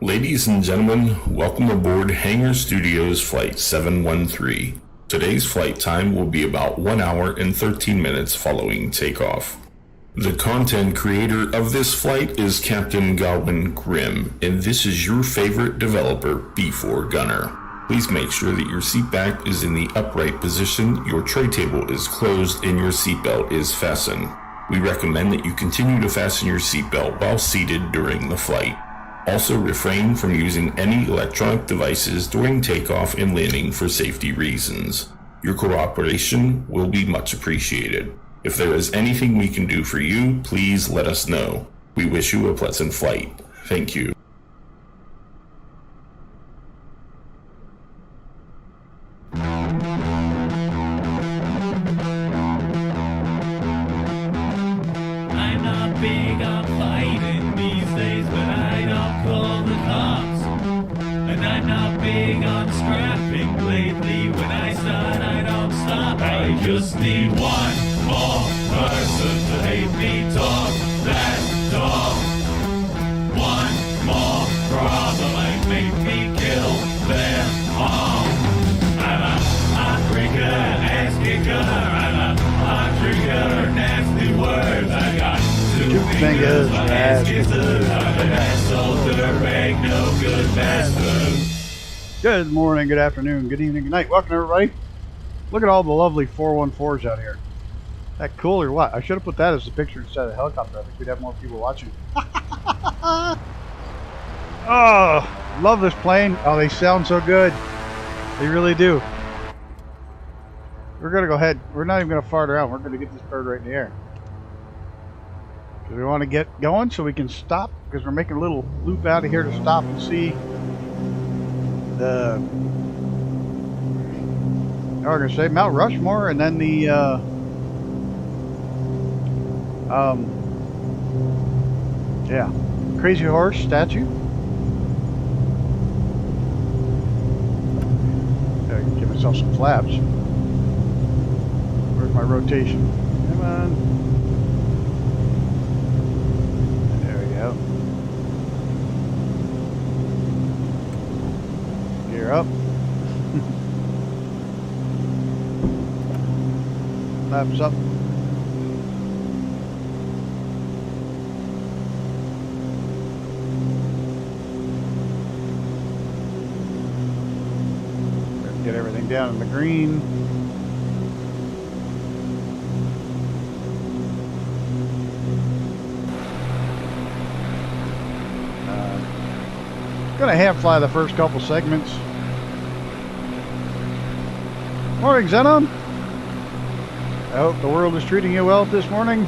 Ladies and gentlemen, welcome aboard Hangar Studios Flight 713. Today's flight time will be about 1 hour and 13 minutes following takeoff. The content creator of this flight is Captain Godwin Grimm, and this is your favorite developer, B4 Gunner. Please make sure that your seat back is in the upright position, your tray table is closed, and your seatbelt is fastened. We recommend that you continue to fasten your seatbelt while seated during the flight. Also refrain from using any electronic devices during takeoff and landing for safety reasons. Your cooperation will be much appreciated. If there is anything we can do for you, please let us know. We wish you a pleasant flight. Thank you. I'm not big on fighting these days, but I don't call the cops. And I'm not big on scrapping lately. When I start, I don't stop. I just need one more person to hate me, talk that talk. One more problem might make me kill them all. I'm a hot drinker, ass kicker. I'm a hot drinker, nasty words. I got two fingers, my ass kisser. I'm an asshole, dirtbag, no good bastard. Good morning, good afternoon, good evening, good night. Welcome, everybody. Look at all the lovely 414s out here. That cool or what? I should have put that as the picture instead of the helicopter. I think we'd have more people watching. Oh, love this plane. Oh, they sound so good. They really do. We're going to go ahead. We're not even going to fart around. We're going to get this bird right in the air. Because we want to get going so we can stop. Because we're making a little loop out of here to stop and see the... Now we're going to say Mount Rushmore and then the... yeah, Crazy Horse statue. Gotta give myself some flaps. Where's my rotation? Come on. There we go. Gear up. Flaps up. Get everything down in the green. Gonna hand fly the first couple segments. Morning, Zenon. I hope the world is treating you well this morning.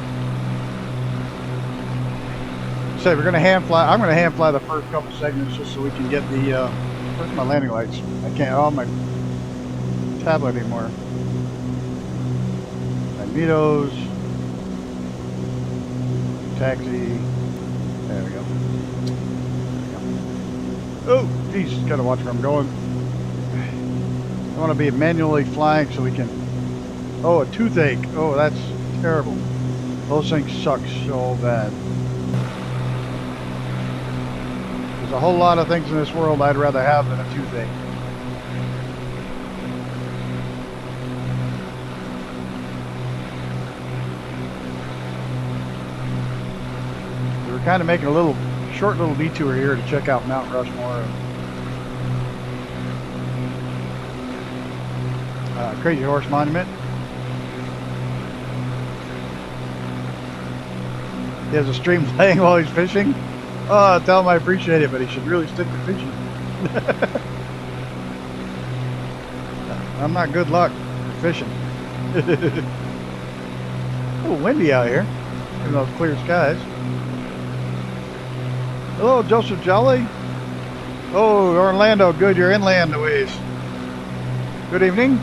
So we're gonna hand fly. I'm gonna hand fly the first couple segments just so we can get the. Where's my landing lights? I can't. Oh, my tablet anymore. Magnetos. Taxi. There we go. Oh, geez, gotta watch where I'm going. I want to be manually flying so we can. Oh, a toothache. Oh, that's terrible. Those things suck so bad. There's a whole lot of things in this world I'd rather have than a toothache. We're kind of making a little short little detour here to check out Mount Rushmore. Crazy Horse Monument. He has a stream playing while he's fishing. Oh, tell him I appreciate it, but he should really stick to fishing. I'm not good luck fishing. A little windy out here, even though it's clear skies. Hello, Joseph Jolly. Oh, Orlando, good, you're inland a ways. Good evening.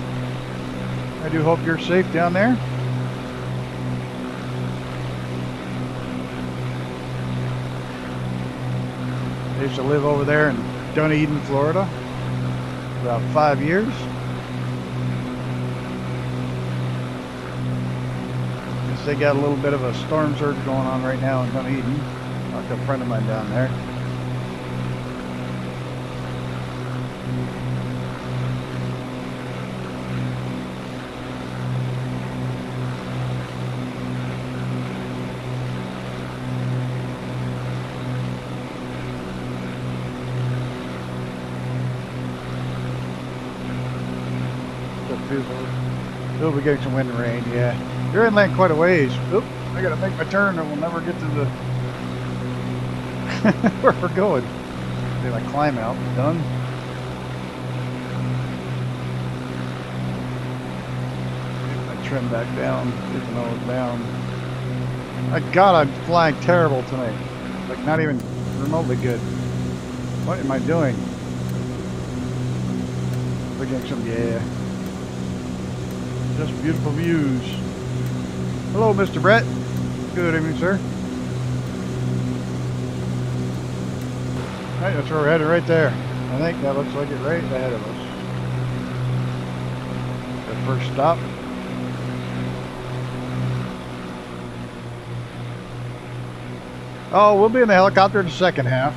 I do hope you're safe down there. I used to live over there in Dunedin, Florida, for about 5 years. Guess they got a little bit of a storm surge going on right now in Dunedin. Talked to a friend of mine down there. We'll be getting some wind and rain, yeah. You're inland quite a ways. Oop, I gotta make my turn or we'll never get to the where we're going. Did I climb out? Done. Get my trim back down, get the nose down. My God, I'm flying terrible tonight. Like not even remotely good. What am I doing? Looking at some, yeah. Just beautiful views. Hello, Mr. Brett. Good evening, sir. Alright, that's where we're headed right there. I think that looks like it right ahead of us. The first stop. Oh, we'll be in the helicopter in the second half.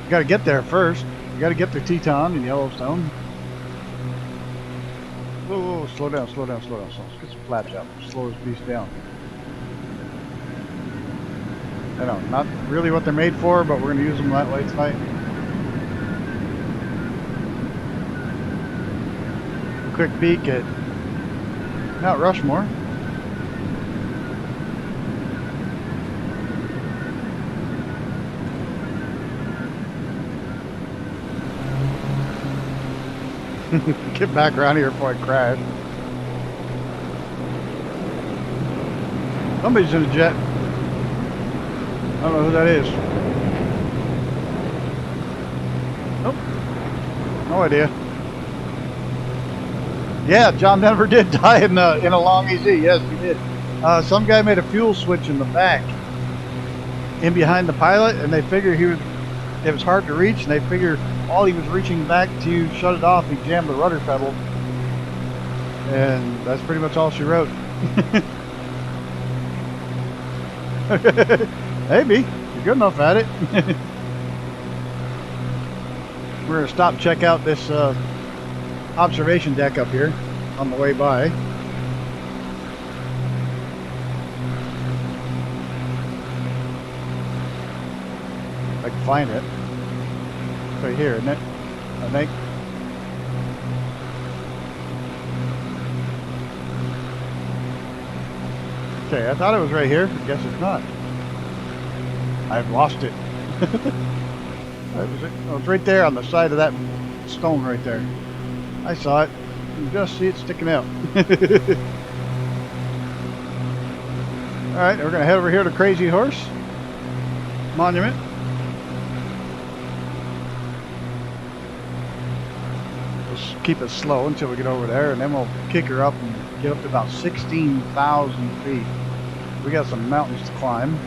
You gotta get there first. You gotta get to Teton in Yellowstone. Whoa, slow down, slow down, slow down. So let's get some flaps out. Slow this beast down. I know, not really what they're made for, but we're going to use them that way tonight. Quick peek at Mount Rushmore. Get back around here before I crash. Somebody's in a jet. I don't know who that is. Nope. No idea. Yeah, John Denver did die in a long EZ. Yes, he did. Some guy made a fuel switch in the back, in behind the pilot, and they figured it was hard to reach, and they figured while he was reaching back to shut it off, he jammed the rudder pedal, and that's pretty much all she wrote. Maybe you're good enough at it. We're gonna stop, check out this observation deck up here on the way by. If I can find it. Right here, isn't it? I think. Okay, I thought it was right here. I guess it's not. I've lost it. That was it. Oh, it's right there on the side of that stone right there. I saw it. You can just see it sticking out. Alright, we're going to head over here to Crazy Horse Monument. Keep it slow until we get over there, and then we'll kick her up and get up to about 16,000 feet. We got some mountains to climb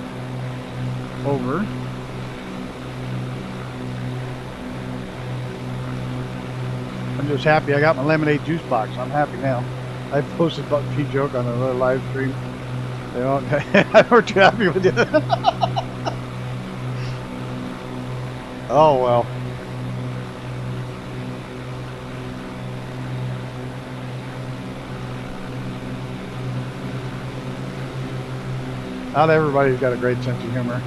over. I'm just happy I got my lemonade juice box. I'm happy now. I posted Buck P joke on another live stream. They don't, we're too happy with you. Oh well. Not everybody's got a great sense of humor.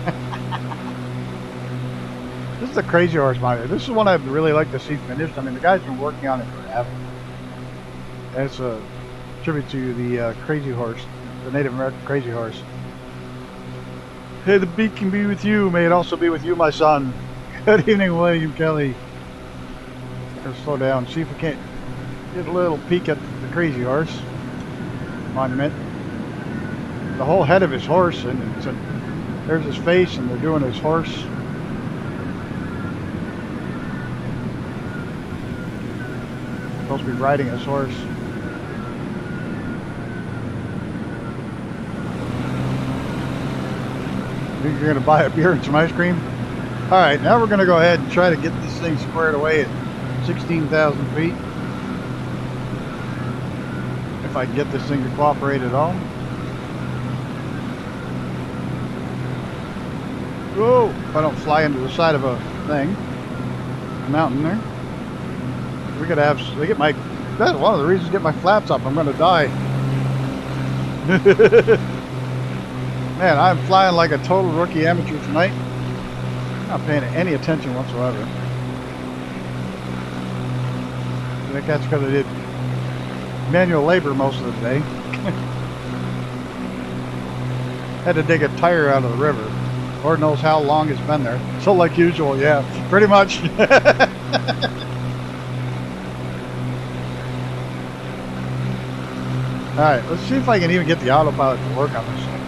This is the Crazy Horse Monument. This is one I'd really like to see finished. I mean, the guy's been working on it forever. And it's a tribute to the Crazy Horse, the Native American Crazy Horse. Hey, the beat can be with you. May it also be with you, my son. Good evening, William Kelly. Let's slow down. See if we can't Get a little peek at the Crazy Horse monument. The whole head of his horse, and there's his face, and they're doing his horse. Supposed to be riding his horse. Think you're gonna buy a beer and some ice cream? All right, now we're gonna go ahead and try to get this thing squared away at 16,000 feet. If I can get this thing to cooperate at all. Whoa! If I don't fly into the side of a thing, a mountain there. We gotta have. They get my. That's one of the reasons to get my flaps up. I'm gonna die. Man, I'm flying like a total rookie amateur tonight. Not paying any attention whatsoever. I think that's because I did manual labor most of the day. Had to dig a tire out of the river. Lord knows how long it's been there. So like usual, yeah, pretty much. Alright, let's see if I can even get the autopilot to work on this thing.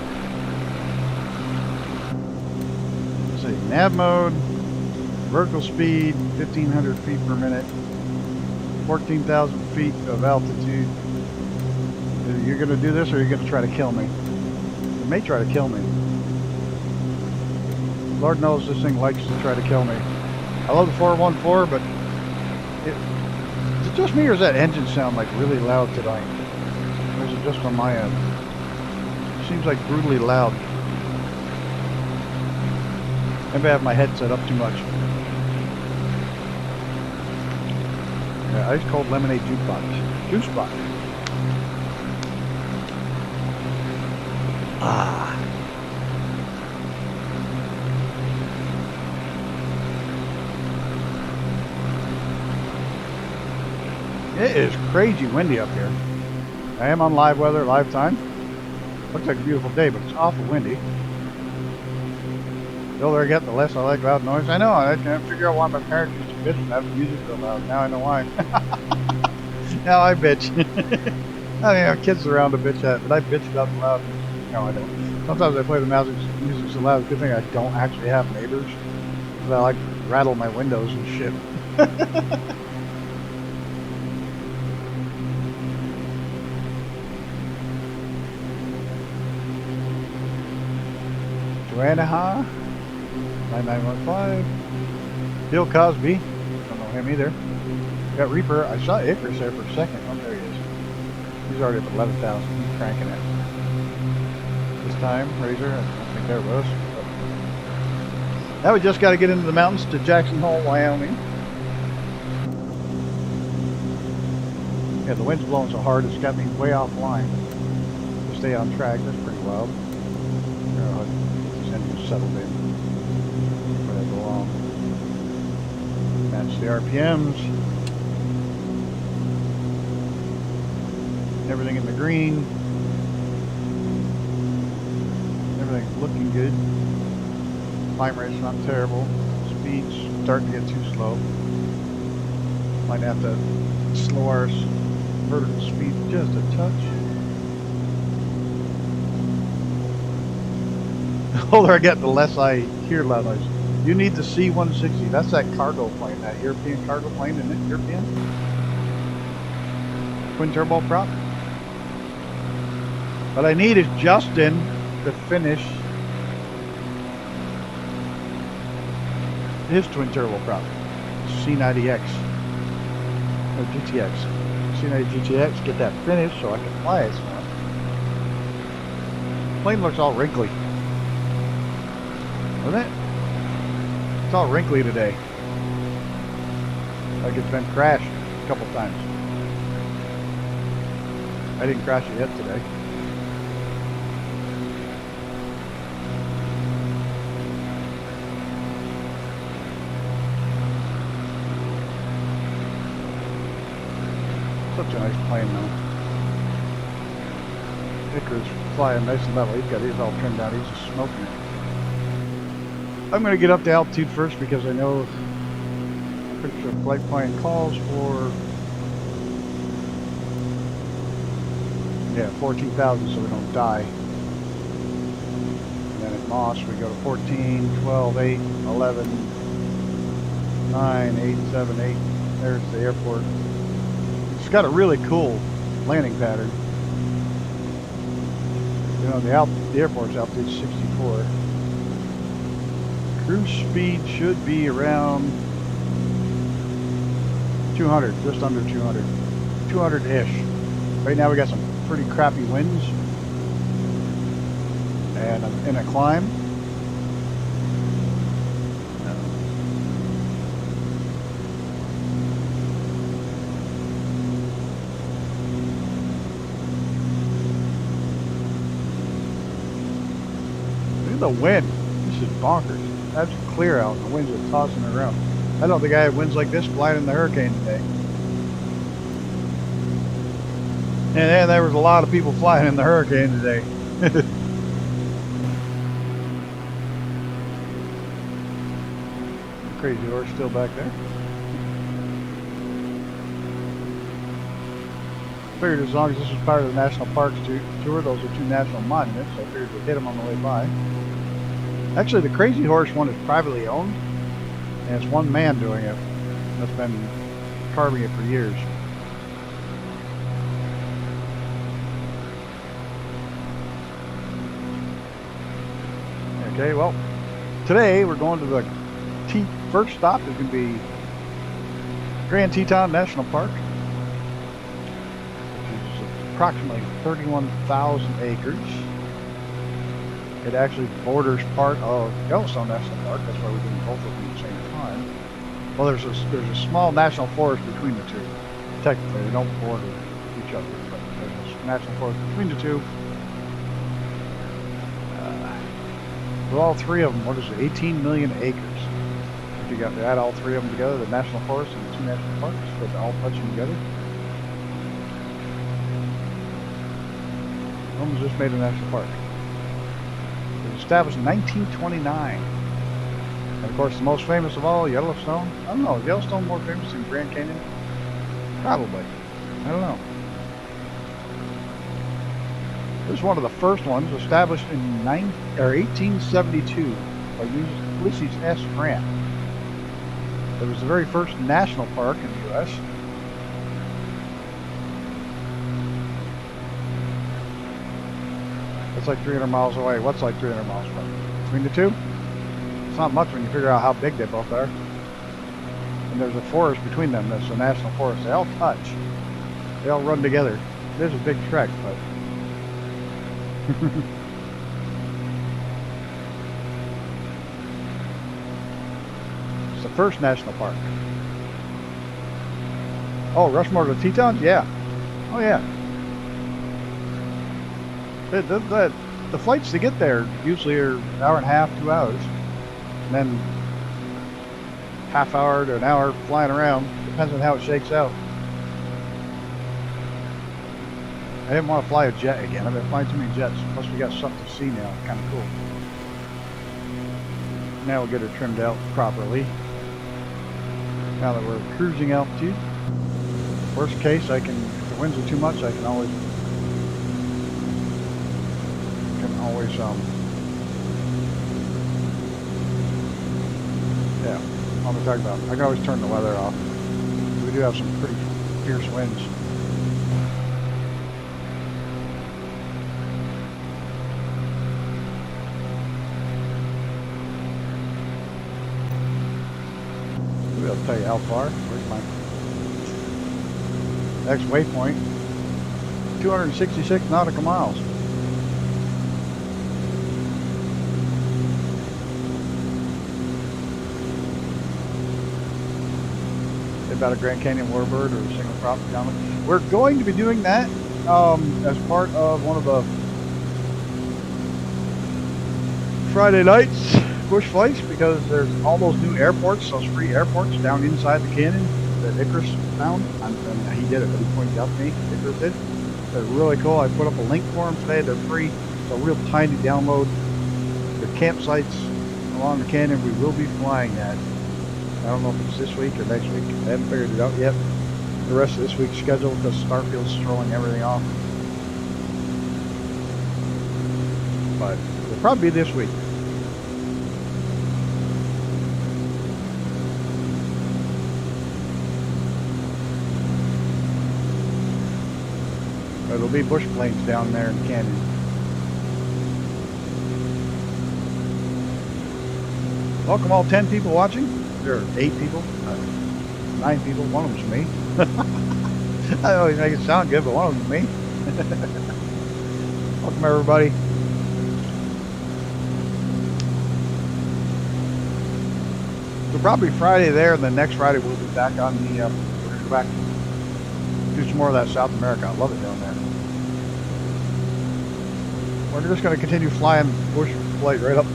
Let's see, nav mode, vertical speed, 1,500 feet per minute, 14,000 feet of altitude. You're going to do this, or are you going to try to kill me? You may try to kill me. Lord knows this thing likes to try to kill me. I love the 414, but is it just me, or does that engine sound like really loud tonight? Or is it just on my end? It seems like brutally loud. Maybe I have my head set up too much. Yeah, ice cold lemonade jukebox. Juice box. Ah. It is crazy windy up here. I am on live weather, live time. Looks like a beautiful day, but it's awful windy. The older I get, the less I like loud noise. I know, I can't figure out why my parents used to bitch and have the music so loud. Now I know why. Now I bitch. I don't have kids around to bitch at, but I bitch about the loud music. No, I don't. Sometimes I play the music so loud, it's a good thing I don't actually have neighbors. Because I like to rattle my windows and shit. Anaha 9915. Bill Cosby, don't know him either. Got Reaper. I saw Icarus there for a second. Oh, there he is. He's already up at 11,000. He's cranking it. This time, Razor, I don't think there was. But now we just got to get into the mountains to Jackson Hole, Wyoming. Yeah, the wind's blowing so hard it's got me way offline. To stay on track, that's pretty wild. Settled in where they belong. Match the RPMs. Everything in the green. Everything's looking good. Climb rate's not terrible. Speed's starting to get too slow. Might have to slow our vertical speed just a touch. The older I get, the less I hear loud noise. You need the C-160. That's that cargo plane, that European cargo plane, isn't it? European? Twin turbo prop. What I need is Justin to finish his twin turbo prop. C90X. Or GTX. C90 GTX, get that finished so I can fly it. The plane looks all wrinkly. Isn't it? It's all wrinkly today. Like it's been crashed a couple times. I didn't crash it yet today. Such a nice plane though. Icarus flying nice and level. He's got his all trimmed out. He's just smoking it. I'm going to get up to altitude first because I know pretty sure flight plan calls for Yeah, 14,000 so we don't die. And then at Moss we go to 14, 12, 8, 11, 9, 8, 7, 8. There's the airport. It's got a really cool landing pattern. You know, the airport's altitude 64. Cruise speed should be around 200, just under 200. 200-ish. Right now we got some pretty crappy winds. And I'm in a climb. Look at the wind. This is bonkers. That's clear out. The winds are tossing it around. I don't think I had winds like this flying in the hurricane today. And then there was a lot of people flying in the hurricane today. Crazy horse still back there. Figured as long as this was part of the National Parks tour, those are two national monuments, so I figured we'd hit them on the way by. Actually, the Crazy Horse one is privately owned, and it's one man doing it. That's been carving it for years. Okay, well, today we're going to the first stop is going to be Grand Teton National Park, which is approximately 31,000 acres. It actually borders part of Yellowstone National Park. That's why we're doing both of them at the same time. Well, there's a small national forest between the two. Technically, they don't border each other, but there's a national forest between the two. With all three of them, what is it? 18 million acres. If you got to add all three of them together, the national forest and the two national parks, but they're all touching together. When was this made a national park? It was established in 1929. And of course, the most famous of all, Yellowstone. I don't know, is Yellowstone more famous than Grand Canyon? Probably. I don't know. This is one of the first ones, established in 1872 by Ulysses S. Grant. It was the very first national park in the U.S. It's like 300 miles away. What's like 300 miles away? Between the two? It's not much when you figure out how big they both are. And there's a forest between them. That's a national forest. They all touch. They all run together. It is a big trek, but... It's the first national park. Oh, Rushmore to Teton? Yeah. Oh, yeah. The flights to get there usually are an hour and a half, 2 hours. And then half hour to an hour flying around. Depends on how it shakes out. I didn't want to fly a jet again. I've been flying too many jets. Plus we got something to see now. It's kind of cool. Now we'll get her trimmed out properly. Now that we're cruising altitude. Worst case, if the winds are too much, I can always yeah, what am I talking about? I can always turn the weather off. We do have some pretty fierce winds. Maybe I'll tell you how far. Where's my next waypoint? 266 nautical miles. About a Grand Canyon warbird or a single crop comet. We're going to be doing that as part of one of the Friday nights bush flights, because there's all those new airports, those free airports down inside the canyon that Icarus found. He did it, but he pointed out to me. Icarus did. They're really cool. I put up a link for them today. They're free. It's a real tiny download. The campsites along the canyon we will be flying at. I don't know if it's this week or next week. I haven't figured it out yet. The rest of this week's schedule, because Starfield's throwing everything off. but it'll probably be this week. There'll be bush planes down there in the canyon. Welcome all 10 people watching. There are 8 people, 9 people, one of them's me. I always make it sound good, but one of them's me. Welcome everybody. So probably Friday there, and the next Friday we'll be back on the, we're going to go back do some more of that South America. I love it down there. We're just going to continue flying bush flight right up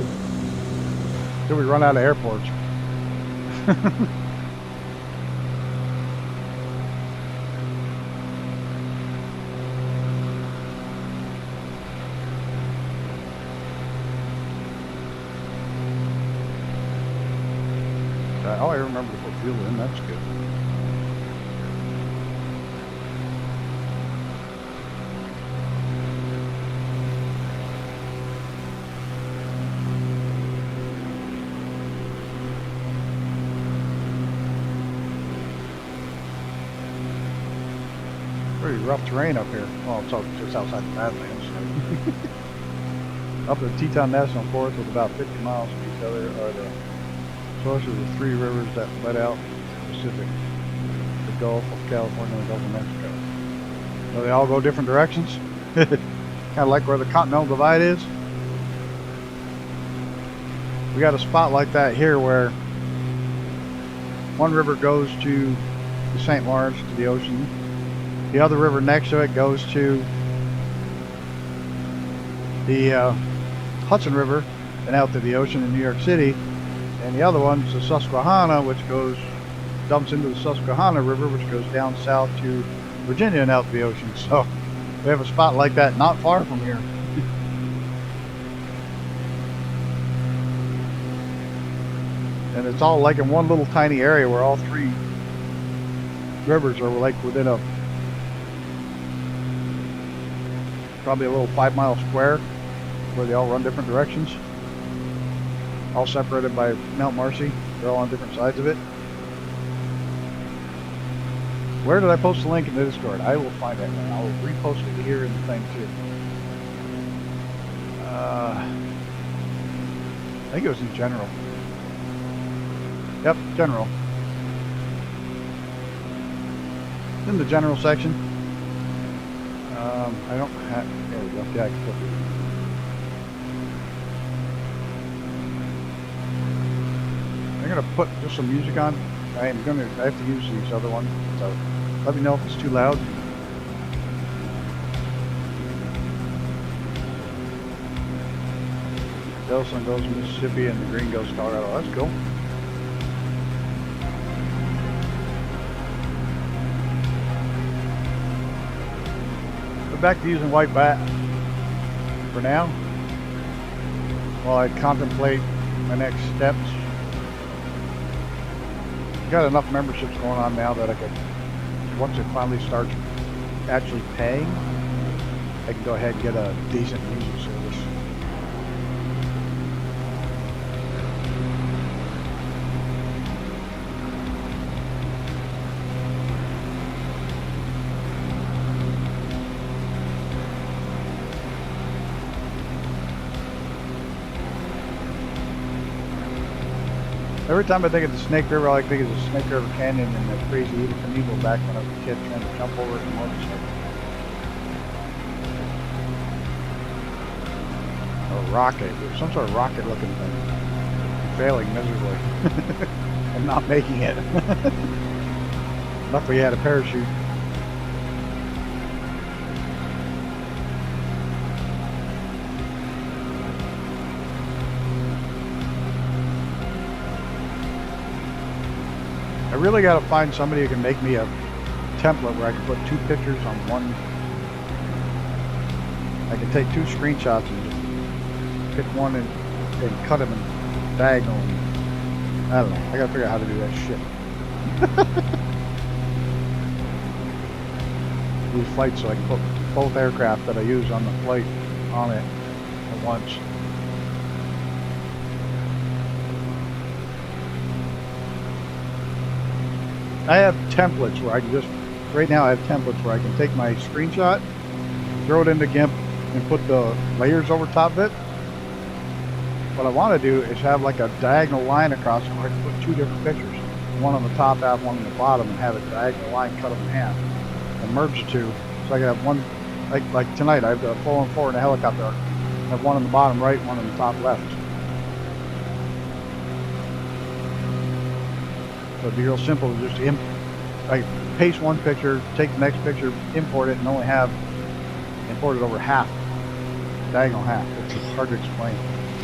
until we run out of airports. Oh, I remember to put fuel in. That's good. Pretty rough terrain up here. Well, it's just outside the Badlands. Up at Teton National Forest with about 50 miles from each other are the sources of the 3 rivers that let out to the Pacific, the Gulf of California and the Gulf of Mexico. So they all go different directions. Kind of like where the Continental Divide is. We got a spot like that here where one river goes to the St. Lawrence, to the ocean. The other river next to it goes to the Hudson River and out to the ocean in New York City. And the other one's the Susquehanna, which dumps into the Susquehanna River, which goes down south to Virginia and out to the ocean. So we have a spot like that not far from here. And it's all like in one little tiny area where all 3 rivers are like within a probably a little 5-mile square where they all run different directions. All separated by Mount Marcy. They're all on different sides of it. Where did I post the link in the Discord? I will find it and I'll repost it here in the thing too. I think it was in general. Yep, general. In the general section. I don't have, there we go. Yeah, I can put it. I'm gonna put just some music on. I have to use these other ones, so let me know if it's too loud. Yellowstone goes to Mississippi and the green goes to Colorado. That's cool. But back to using white bat for now, while I contemplate my next steps. Got enough memberships going on now that I could, once it finally starts actually paying, I can go ahead and get a decent music service. Every time I think of the Snake River, all I think of the Snake River Canyon and the crazy Evil Knievel back when I was a kid trying to jump over the motorcycle. Or a rocket, some sort of rocket looking thing. Failing miserably. And not making it. Luckily you had a parachute. I really got to find somebody who can make me a template where I can put 2 pictures on one. I can take 2 screenshots and just pick one and cut them in diagonal. I don't know. I got to figure out how to do that shit. Use flight so I can put both aircraft that I use on the flight on it at once. I have templates where I can just, right now I have templates where I can take my screenshot, throw it into GIMP, and put the layers over top of it. What I want to do is have like a diagonal line across it where I can put two different pictures. One on the top half, one on the bottom, and have a diagonal line cut them in half. And merge the two. So I can have one, like tonight, I have the 4-on-4 in a helicopter. I have one on the bottom right, one on the top left. So it'd be real simple to just paste one picture, take the next picture, import it, and only have imported over half, diagonal half. It's hard to explain.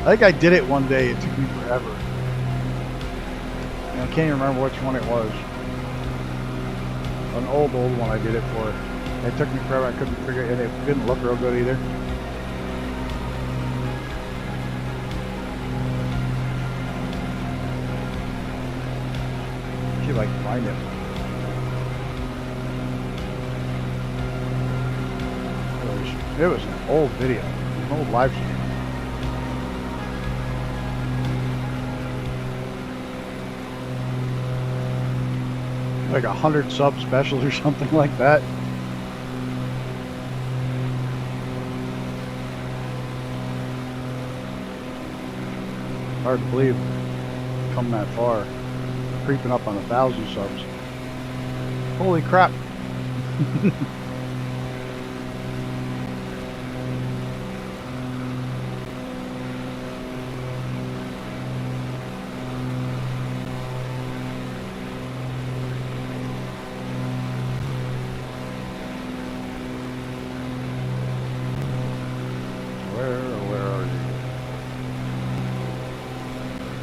I think I did it one day. It took me forever. And I can't even remember which one it was. An old one I did it for. It took me forever. I couldn't figure it. It didn't look real good either. See if I can find it. It was an old video, an old live stream. Like 100 sub specials or something like that. Hard to believe come that far. Creeping up on 1,000 subs. Holy crap.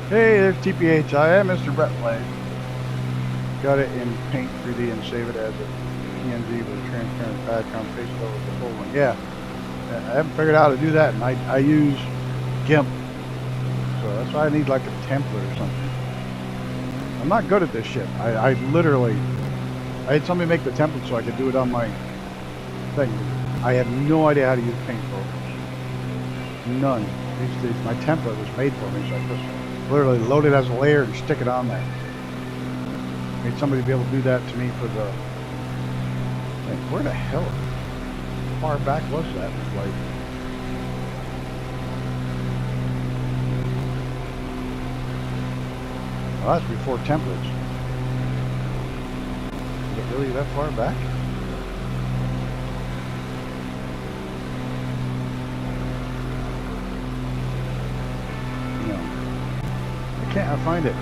Hey, there's TPH. I am Mr. Brett Play. Got it in Paint 3D and save it as a PNG with a transparent background, paste it over the full one. Yeah, I haven't figured out how to do that, and I use GIMP, so that's why I need like a template or something. I'm not good at this shit. I literally, I had somebody make the template so I could do it on my thing. I have no idea how to use paint programs. None. My template was made for me, so I just literally load it as a layer and stick it on there. I need somebody to be able to do that to me for the... Like, where the hell, how far back was that flight? Oh, that's before templates. Is it really that far back? Can't I find it?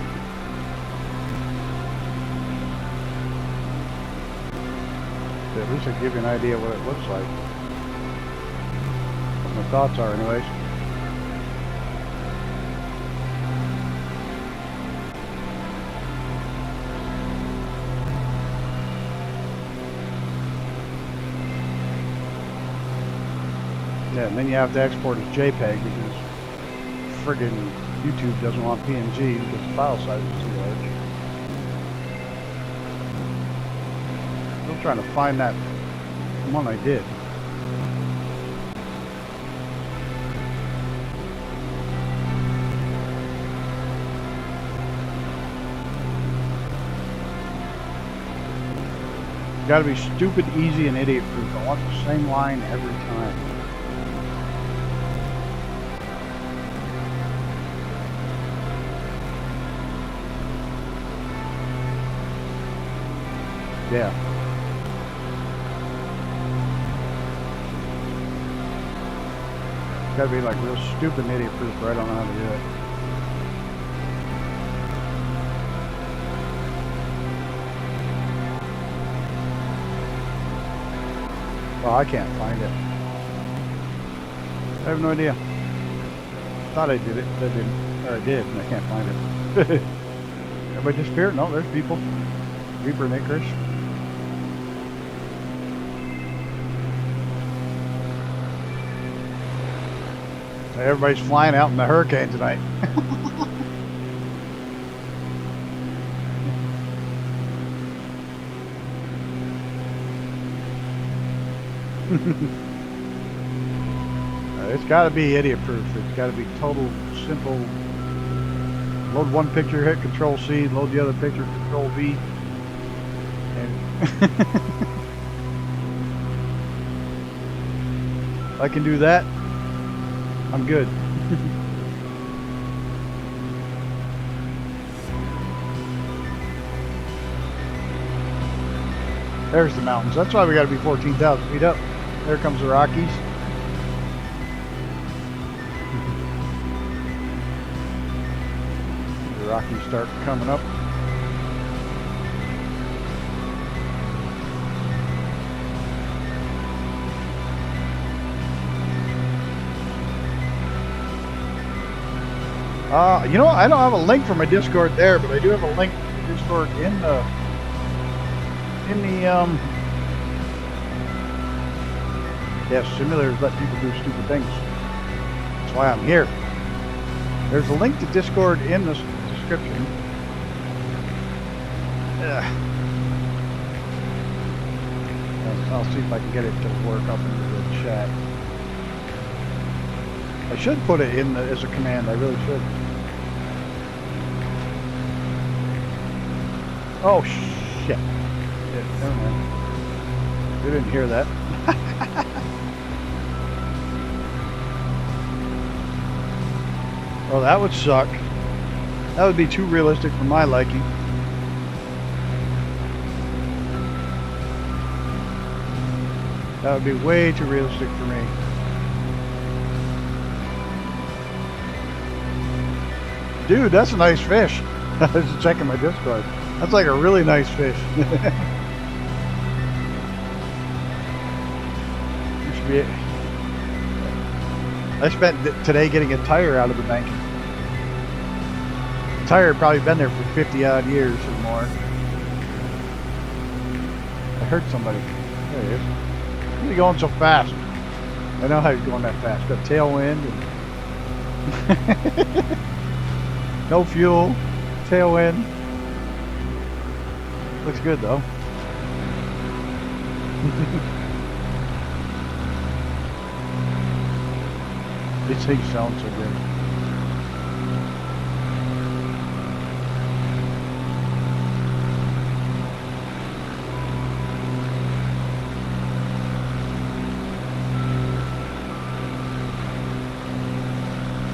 At least I give you an idea what it looks like. What my thoughts are anyways. Yeah, and then you have to export as JPEG because friggin' YouTube doesn't want PNG because the file size is too large. Still trying to find that one I did. It's got to be stupid, easy, and idiot proof. I want the same line every time. Yeah. It's gotta be like real stupid idiot proof, or I don't know how to do it. Well, I can't find it. I have no idea. Thought I did it, but I didn't. Or I did, and I can't find it. Everybody disappeared? No, there's people. Reaper makers. Everybody's flying out in the hurricane tonight. it's got to be idiot-proof. It's got to be total, simple. Load one picture, hit Control-C, load the other picture, Control-V. And if I can do that, I'm good. There's the mountains. That's why we got to be 14,000 feet up. There comes the Rockies. The Rockies start coming up. You know, I don't have a link for my Discord there, but I do have a link to the Discord in the simulators let people do stupid things. That's why I'm here. There's a link to Discord in the description. I'll see if I can get it to work up into the chat. I should put it in as a command. I really should. Oh shit. Never mind. You didn't hear that. Oh, that would suck. That would be too realistic for my liking. That would be way too realistic for me. Dude, that's a nice fish. I was just checking my Discord. That's like a really nice fish. I spent today getting a tire out of the bank. The tire had probably been there for 50 odd years or more. I heard somebody. There he is. Why are you going so fast? I know how he's going that fast. Got tailwind and no fuel, tailwind. Looks good though. These things sound so good.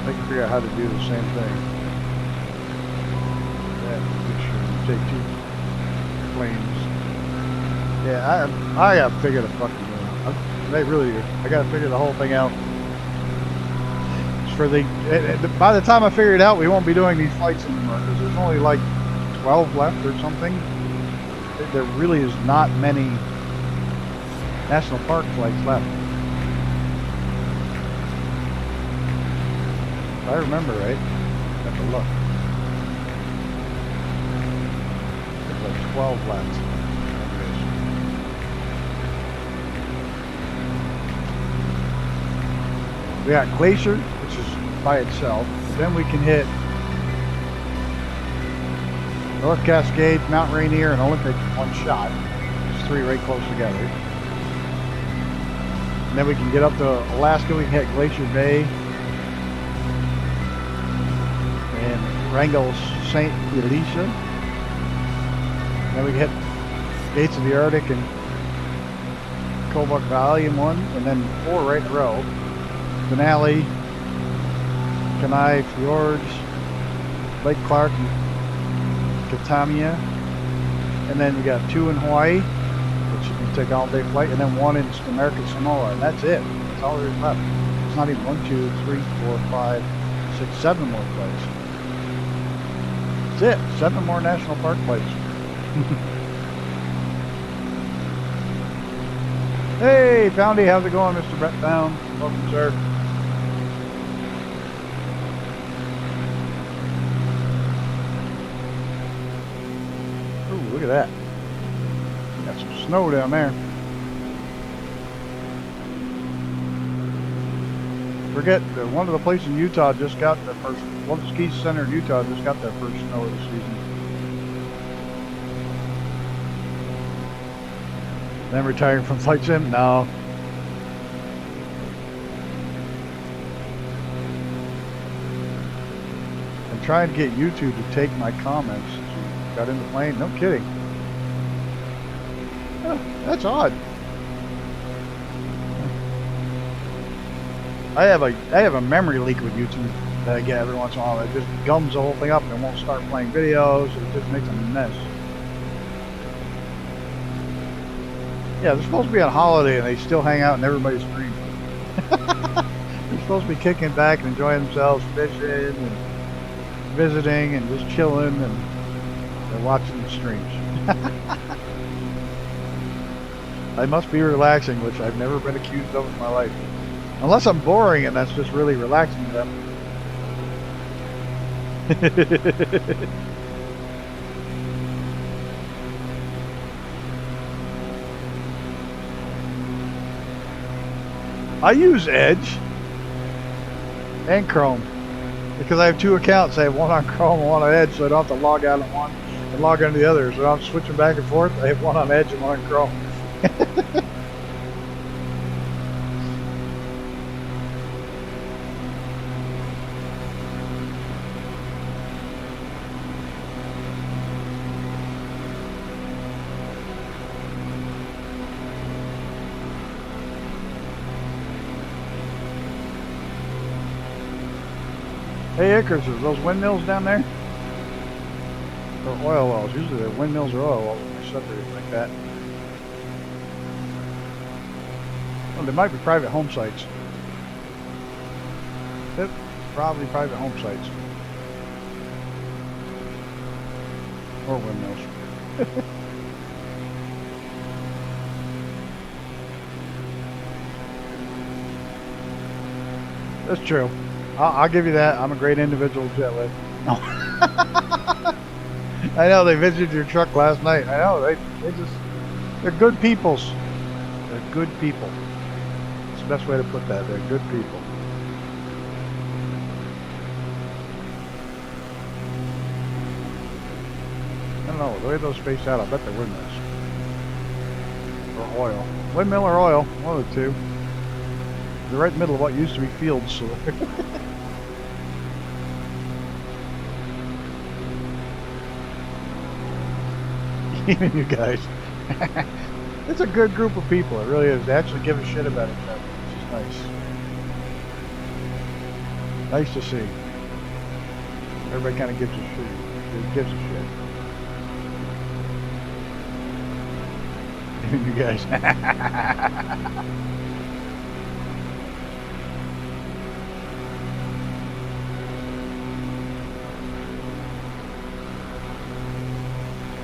I can figure out how to do the same thing. Yeah, take two planes. Yeah, I gotta figure the fucking thing out. I really do. I gotta figure the whole thing out. For by the time I figure it out, we won't be doing these flights anymore because there's only like 12 left or something. There really is not many national park flights left. If I remember right, I have to look. There's like 12 left. We got Glacier, which is by itself. Then we can hit North Cascades, Mount Rainier, and Olympic in one shot. There's three right close together. And then we can get up to Alaska. We can hit Glacier Bay and Wrangell St. Elisha. Then we can hit Gates of the Arctic and Kobuk Valley in one, and then 4 right in a row. Denali, Kenai Fjords, Lake Clark, and Katamia. And then we got 2 in Hawaii, which you can take all-day flight, and then 1 in American Samoa, and that's it. That's all there is left. It's not even 1, 2, 3, 4, 5, 6, 7 more flights. That's it. 7 more national park flights. Hey, Poundy, how's it going, Mr. Brett Pound? Welcome, sir. Ooh, look at that. Got some snow down there. Forget that one of the places in Utah just got their first, one of the ski center in Utah just got their first snow of the season. Then retiring from flight sim? No. trying to get YouTube to take my comments. Got in the plane? No kidding. Huh, that's odd. I have a memory leak with YouTube that I get every once in a while. It just gums the whole thing up and it won't start playing videos. It just makes a mess. Yeah, they're supposed to be on holiday and they still hang out in everybody's stream. They're supposed to be kicking back and enjoying themselves, fishing and visiting and just chilling, and they're watching the streams. I must be relaxing, which I've never been accused of in my life. Unless I'm boring and that's just really relaxing to them. I use Edge and Chrome because I have two accounts. I have one on Chrome and one on Edge, so I don't have to log out of one and log into the other. So I'm switching back and forth. I have one on Edge and one on Chrome. Hey Icarus, are those windmills down there? Or oil wells? Usually they're windmills or oil wells when they're separated like that. Well, they might be private home sites. Yep, probably private home sites. Or windmills. That's true. I'll give you that. I'm a great individual to jet with. No. I know they visited your truck last night. I know they're good peoples. They're good people. That's the best way to put that. They're good people. I don't know the way those spaced out. I bet they're windmills or oil. Windmill or oil, one of the two. They're right in the middle of what used to be fields. So. Even you guys. It's a good group of people. It really is. They actually give a shit about each other, which is nice. Nice to see. Everybody kind of gives a shit. Gives a shit. Even you guys.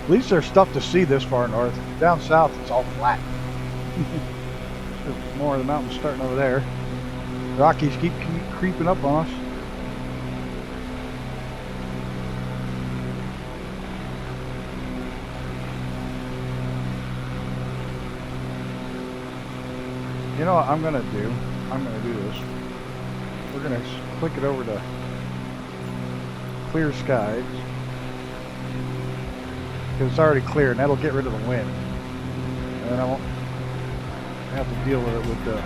At least there's stuff to see this far north. Down south, it's all flat. There's more of the mountains starting over there. Rockies keep creeping up on us. You know what I'm going to do? I'm going to do this. We're going to click it over to clear skies. Because it's already clear, and that'll get rid of the wind. And then I won't have to deal with it with the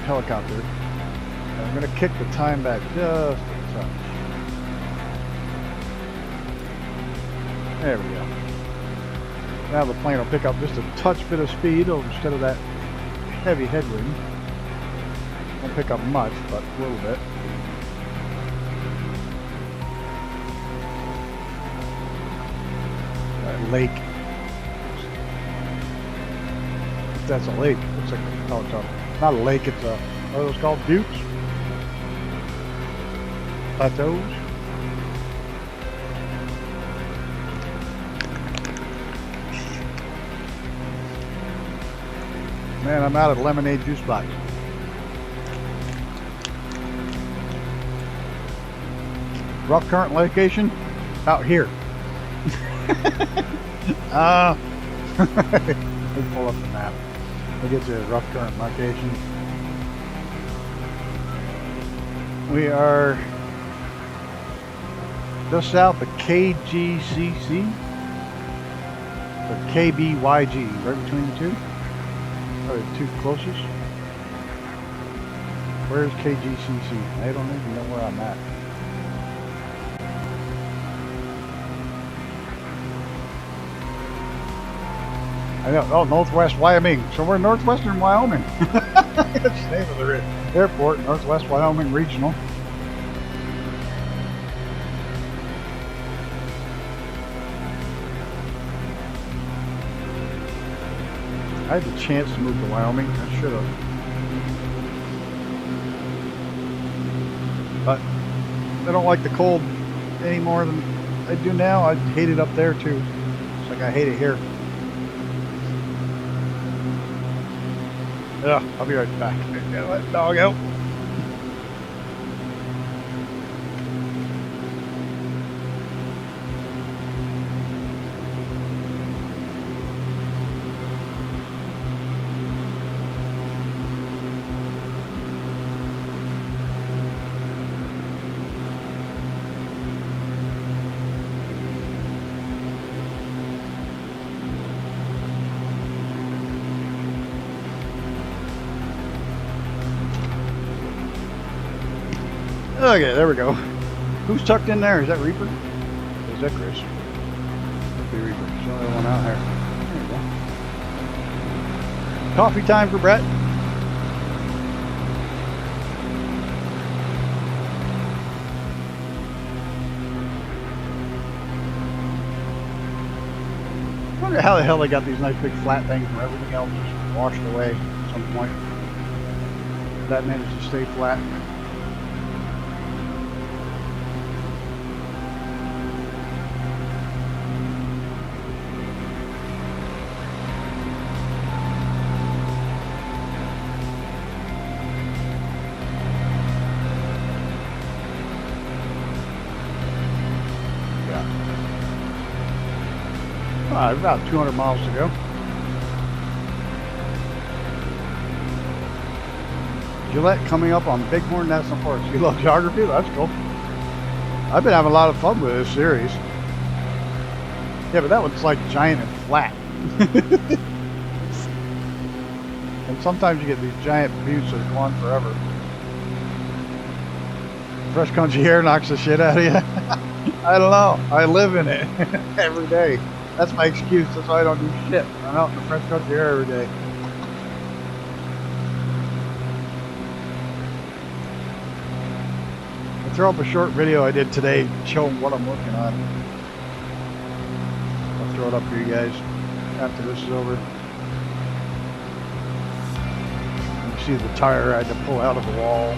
helicopter. And I'm going to kick the time back just a touch. There we go. Now the plane will pick up just a touch bit of speed instead of that heavy headwind. Won't pick up much, but a little bit. Lake. If that's a lake. Looks like it's not a lake, it's a, what are those called? Buttes? Plateaus? Man, I'm out of lemonade juice box. Rough current location? Out here. Let me pull up the map. We'll get you a rough current location. We are just south of KGCC or KBYG, right between the two. Probably the two closest. Where's KGCC? I don't even know where I'm at. I know. Oh, Northwest Wyoming. So we're northwestern Wyoming. That's the name of the airport, Northwest Wyoming Regional. I had the chance to move to Wyoming. I should have. But I don't like the cold any more than I do now. I hate it up there too. It's like I hate it here. Yeah, I'll be right back. Gotta let the dog out. Okay, there we go. Who's tucked in there? Is that Reaper? Or is that Chris? Must be Reaper. There's the only one out here. There you go. Coffee time for Brett. I wonder how the hell they got these nice big flat things where everything else just washed away at some point. That managed to stay flat. About 200 miles to go. Gillette coming up on Bighorn National Forest. You love geography? That's cool. I've been having a lot of fun with this series. Yeah, but that one's like giant and flat. And sometimes you get these giant buttes that go on forever. Fresh country air knocks the shit out of you. I don't know. I live in it every day. That's my excuse. That's why I don't do shit. I'm out in the fresh country air every day. I'll throw up a short video I did today showing what I'm working on. I'll throw it up for you guys after this is over. You can see the tire I had to pull out of the wall.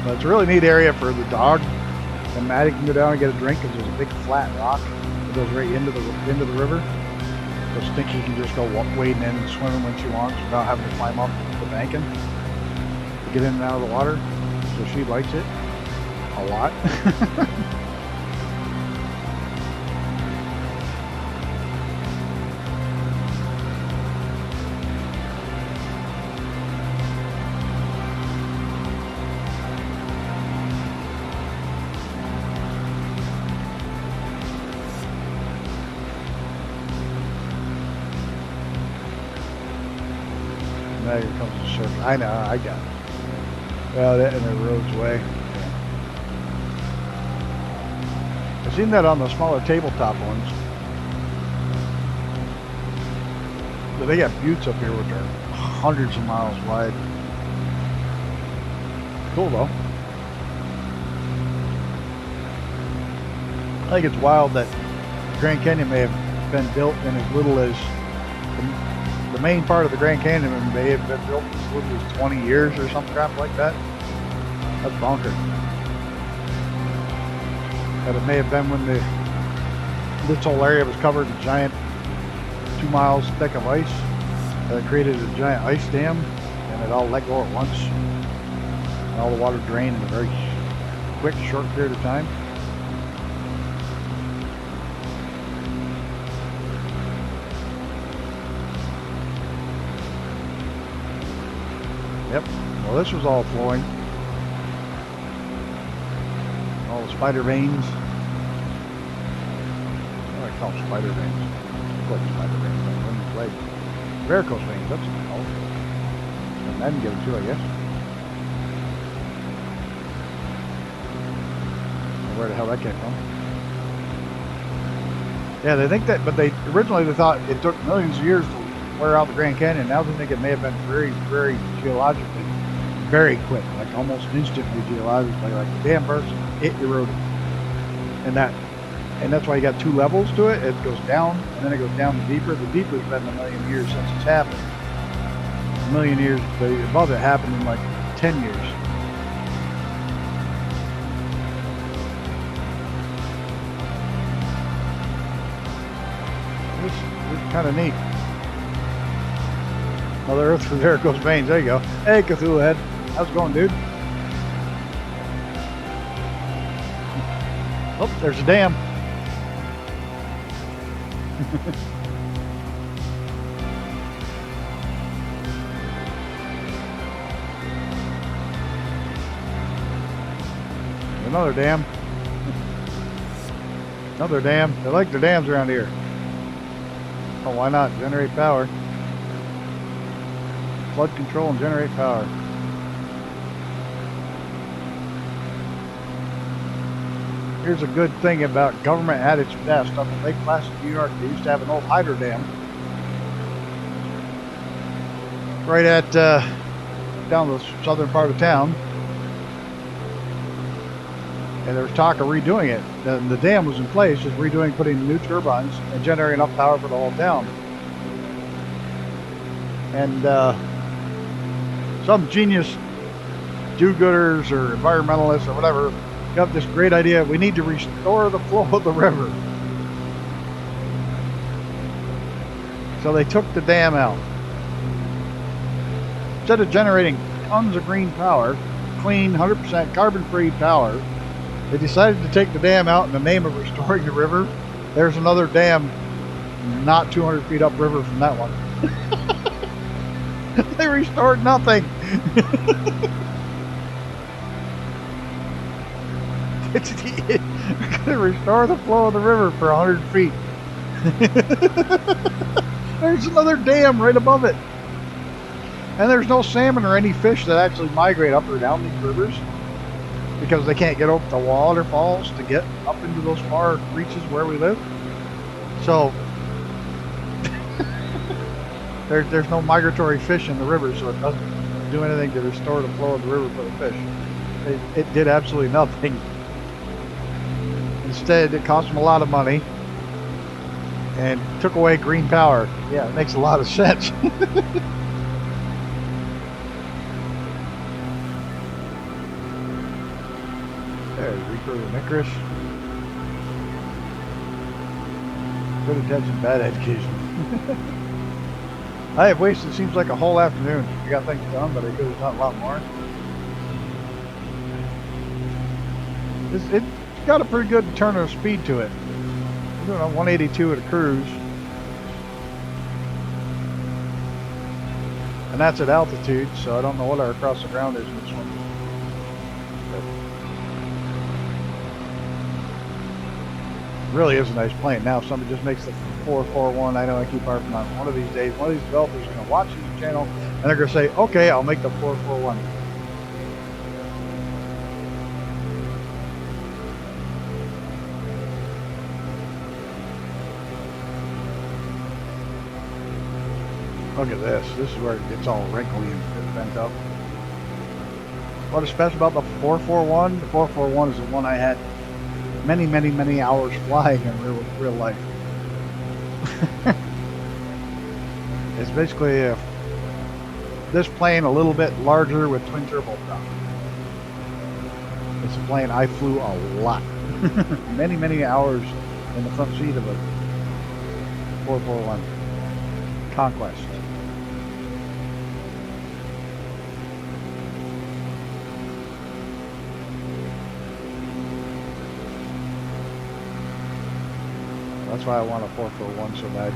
But it's a really neat area for the dog. And Maddie can go down and get a drink because there's a big flat rock. Goes right into the river, so Stinky can just go wading in and swimming when she wants without having to climb up the banking to get in and out of the water. So she likes it a lot. Now here comes the surf. I know, I got it. Well, that and the road's way. Yeah. I've seen that on the smaller tabletop ones. But they got buttes up here which are hundreds of miles wide. Cool though. I think it's wild that Grand Canyon may have been built in as little as the main part of the Grand Canyon may have been built as little as 20 years or some crap like that. That's bonkers. But it may have been when this whole area was covered in giant 2 miles thick of ice. That created a giant ice dam and it all let go at once. And all the water drained in a very quick, short period of time. Yep. Well, this was all flowing. All the spider veins. What do I call them? Spider veins? Like spider veins. Like varicose veins. That's what they're called. And men get them too, I guess. Where the hell that came from? Yeah, they think that, but they originally thought it took millions of years to wear out the Grand Canyon. Now they think it may have been very, very geologically, very quick, like almost instantly geologically, like the dam burst, it eroded, and that's why you got two levels to it. It goes down, and then it goes down deeper. The deeper's been a million years since it's happened. A million years, the above it happened in like 10 years. It's kind of neat. Mother Earth for varicose veins. There you go. Hey, Cthulhu Head. How's it going, dude? Oh, there's a dam. Another dam. Another dam. They like their dams around here. Oh, why not? Generate power. Flood control and generate power. Here's a good thing about government at its best. Up in Lake Placid, New York, they used to have an old hydro dam right at down the southern part of town, and there was talk of redoing it. The dam was in place, just redoing, putting new turbines and generating enough power for the whole town. And some genius do-gooders or environmentalists or whatever got this great idea. We need to restore the flow of the river. So they took the dam out. Instead of generating tons of green power, clean, 100% carbon-free power, they decided to take the dam out in the name of restoring the river. There's another dam not 200 feet upriver from that one. They restored nothing. We're going to restore the flow of the river for 100 feet. There's another dam right above it. And there's no salmon or any fish that actually migrate up or down these rivers because they can't get over the waterfalls to get up into those far reaches where we live. So there's no migratory fish in the river, so it doesn't do anything to restore the flow of the river for the fish. It did absolutely nothing. Instead, it cost them a lot of money and took away green power. Yeah, it makes a lot of sense. There's Reaper and Icarus. Good attention, bad education. I have wasted, seems like, a whole afternoon. I got things done, but I could have done a lot more. It's got a pretty good turn of speed to it. I'm doing a 182 at a cruise. And that's at altitude, so I don't know what our across the ground is in this one. But really is a nice plane. Now, if somebody just makes the 441, I know I keep harping on it. One of these days, one of these developers is going to watch this channel, and they're going to say, okay, I'll make the 441. Look at this. This is where it gets all wrinkly and bent up. What is special about the 441? The 441 is the one I had many, many, many hours flying in real life. It's basically this plane a little bit larger with twin turboprop. It's a plane I flew a lot. Many, many hours in the front seat of a 441 Conquest. That's why I want a 441 so bad.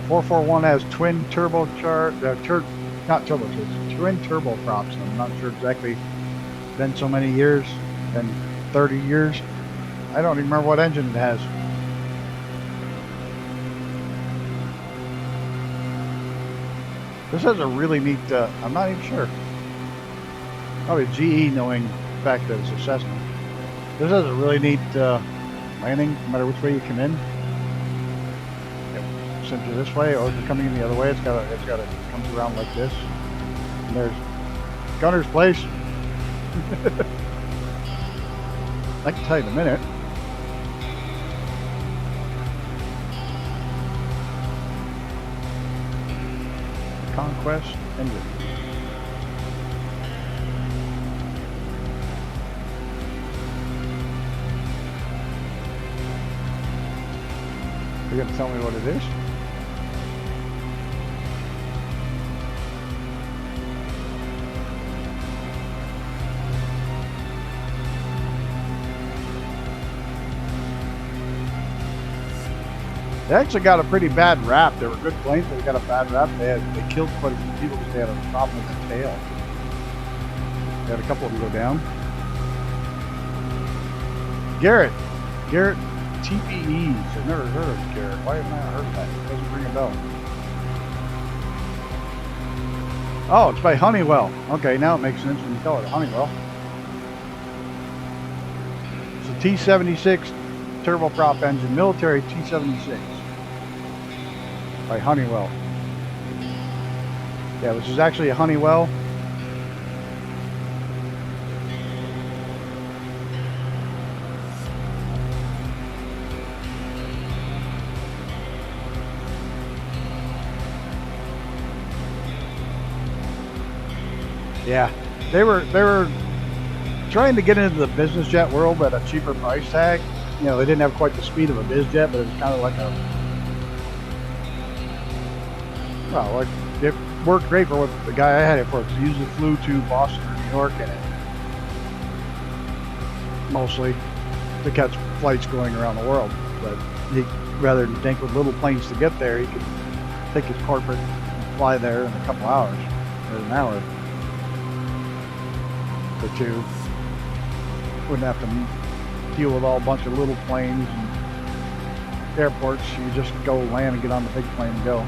441 has twin turbocharged, not turbocharged, twin turboprops. I'm not sure exactly. It's been so many years, been 30 years. I don't even remember what engine it has. This has a really neat, I'm not even sure. Probably GE knowing the fact that it's a Cessna. This has a really neat landing, no matter which way you come in. Yep. Send you this way, or if you're coming in the other way, it's gotta come around like this. And there's Gunner's place. I can tell you in a minute. Conquest engine. You're gonna tell me what it is? They actually got a pretty bad rap. They were good planes, but they got a bad rap. They killed quite a few people because they had a problem with the tail. They had a couple of them go down. Garrett TPEs. I've never heard of Garrett. Why have I not heard of that? It doesn't ring a bell. Oh, it's by Honeywell. Okay, now it makes sense when you call it Honeywell. It's a T-76 turboprop engine, military T-76 by Honeywell. Yeah, this is actually a Honeywell. Yeah, they were trying to get into the business jet world at a cheaper price tag. You know, they didn't have quite the speed of a biz jet, but it was kind of like a, well, like it worked great for what the guy I had it for, because he usually flew to Boston or New York in it, mostly to catch flights going around the world. But he, rather than think with little planes to get there, he could take his corporate and fly there in a couple hours, or an hour or two. Wouldn't have to deal with all a bunch of little planes and airports. You just go land and get on the big plane and go.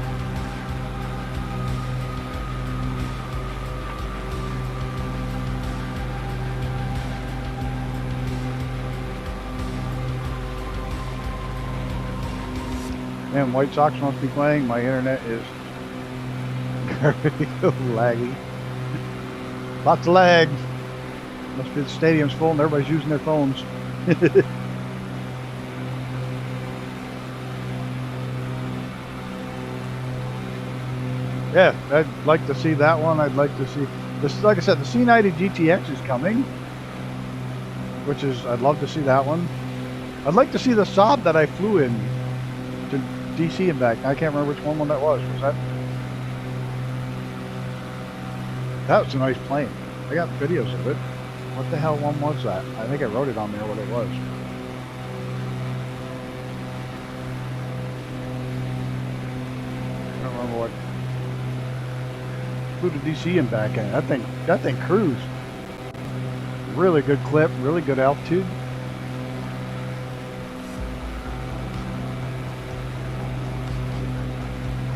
Man, White Sox must be playing. My internet is laggy. Lots of lag. Must be the stadium's full and everybody's using their phones. Yeah, I'd like to see that one. I'd like to see this. Like I said, the C90 GTX is coming, which is, I'd love to see that one. I'd like to see the Saab that I flew in to DC and back. I can't remember which one that was. Was that? That was a nice plane. I got videos of it. What the hell one was that? I think I wrote it on there what it was. I don't remember what. Flew to DC and back in. That thing cruised. Really good clip, really good altitude.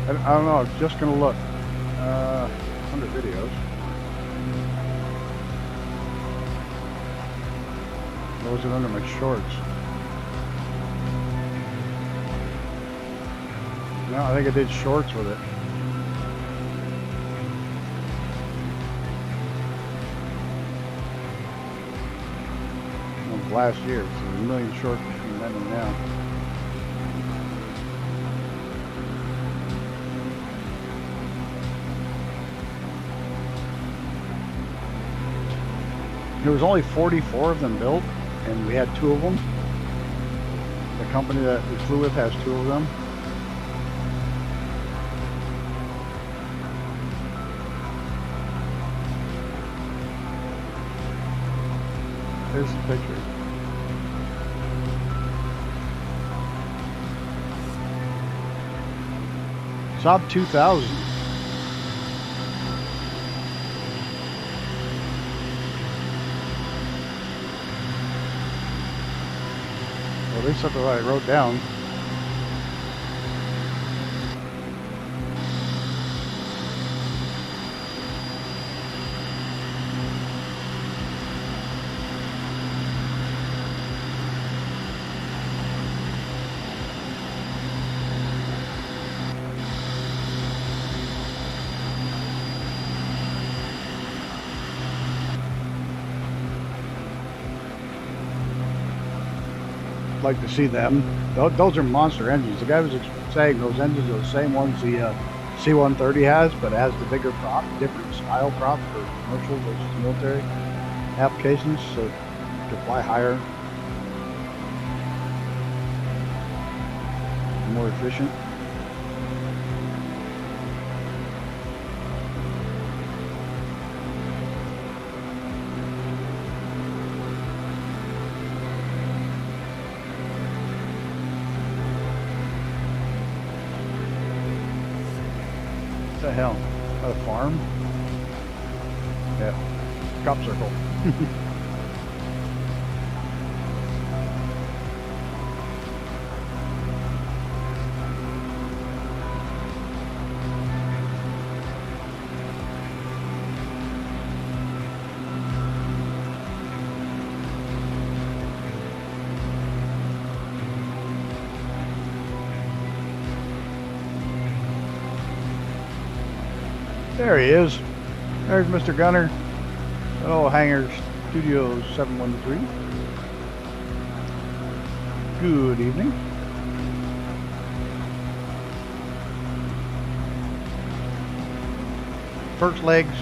I don't know, I'm just gonna look under videos. Or was it under my shorts? No, I think I did shorts with it. Well, last year, so there's a million shorts between then and now. There was only 44 of them built, and we had 2 of them. The company that we flew with has 2 of them. There's the picture. Saab 2000. Well, at least that's what I wrote down. like to see them. Those are monster engines. The guy was saying those engines are the same ones the C-130 has, but it has the bigger prop, different style prop for commercial versus military applications, so it can fly higher, more efficient. What the hell? Is that a farm? Yeah. Crop circle. There he is. There's Mr. Gunner. Hello, Hangar Studio 713. Good evening. First leg's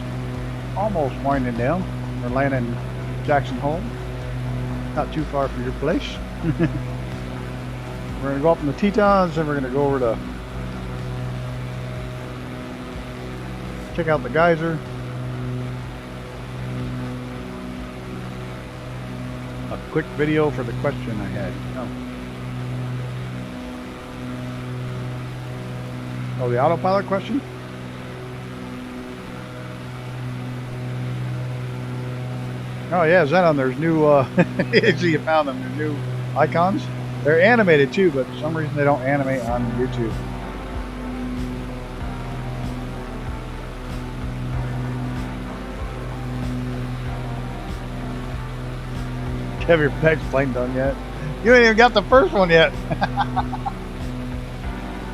almost winding down. We're landing Jackson Hole. Not too far from your place. We're going to go up in the Tetons, and we're going to go over to check out the geyser. A quick video for the question I had. Oh, the autopilot question? Oh yeah, Xenon, there's new, so you found them, they're new icons. They're animated too, but for some reason they don't animate on YouTube. Have your next plane done yet? You ain't even got the first one yet.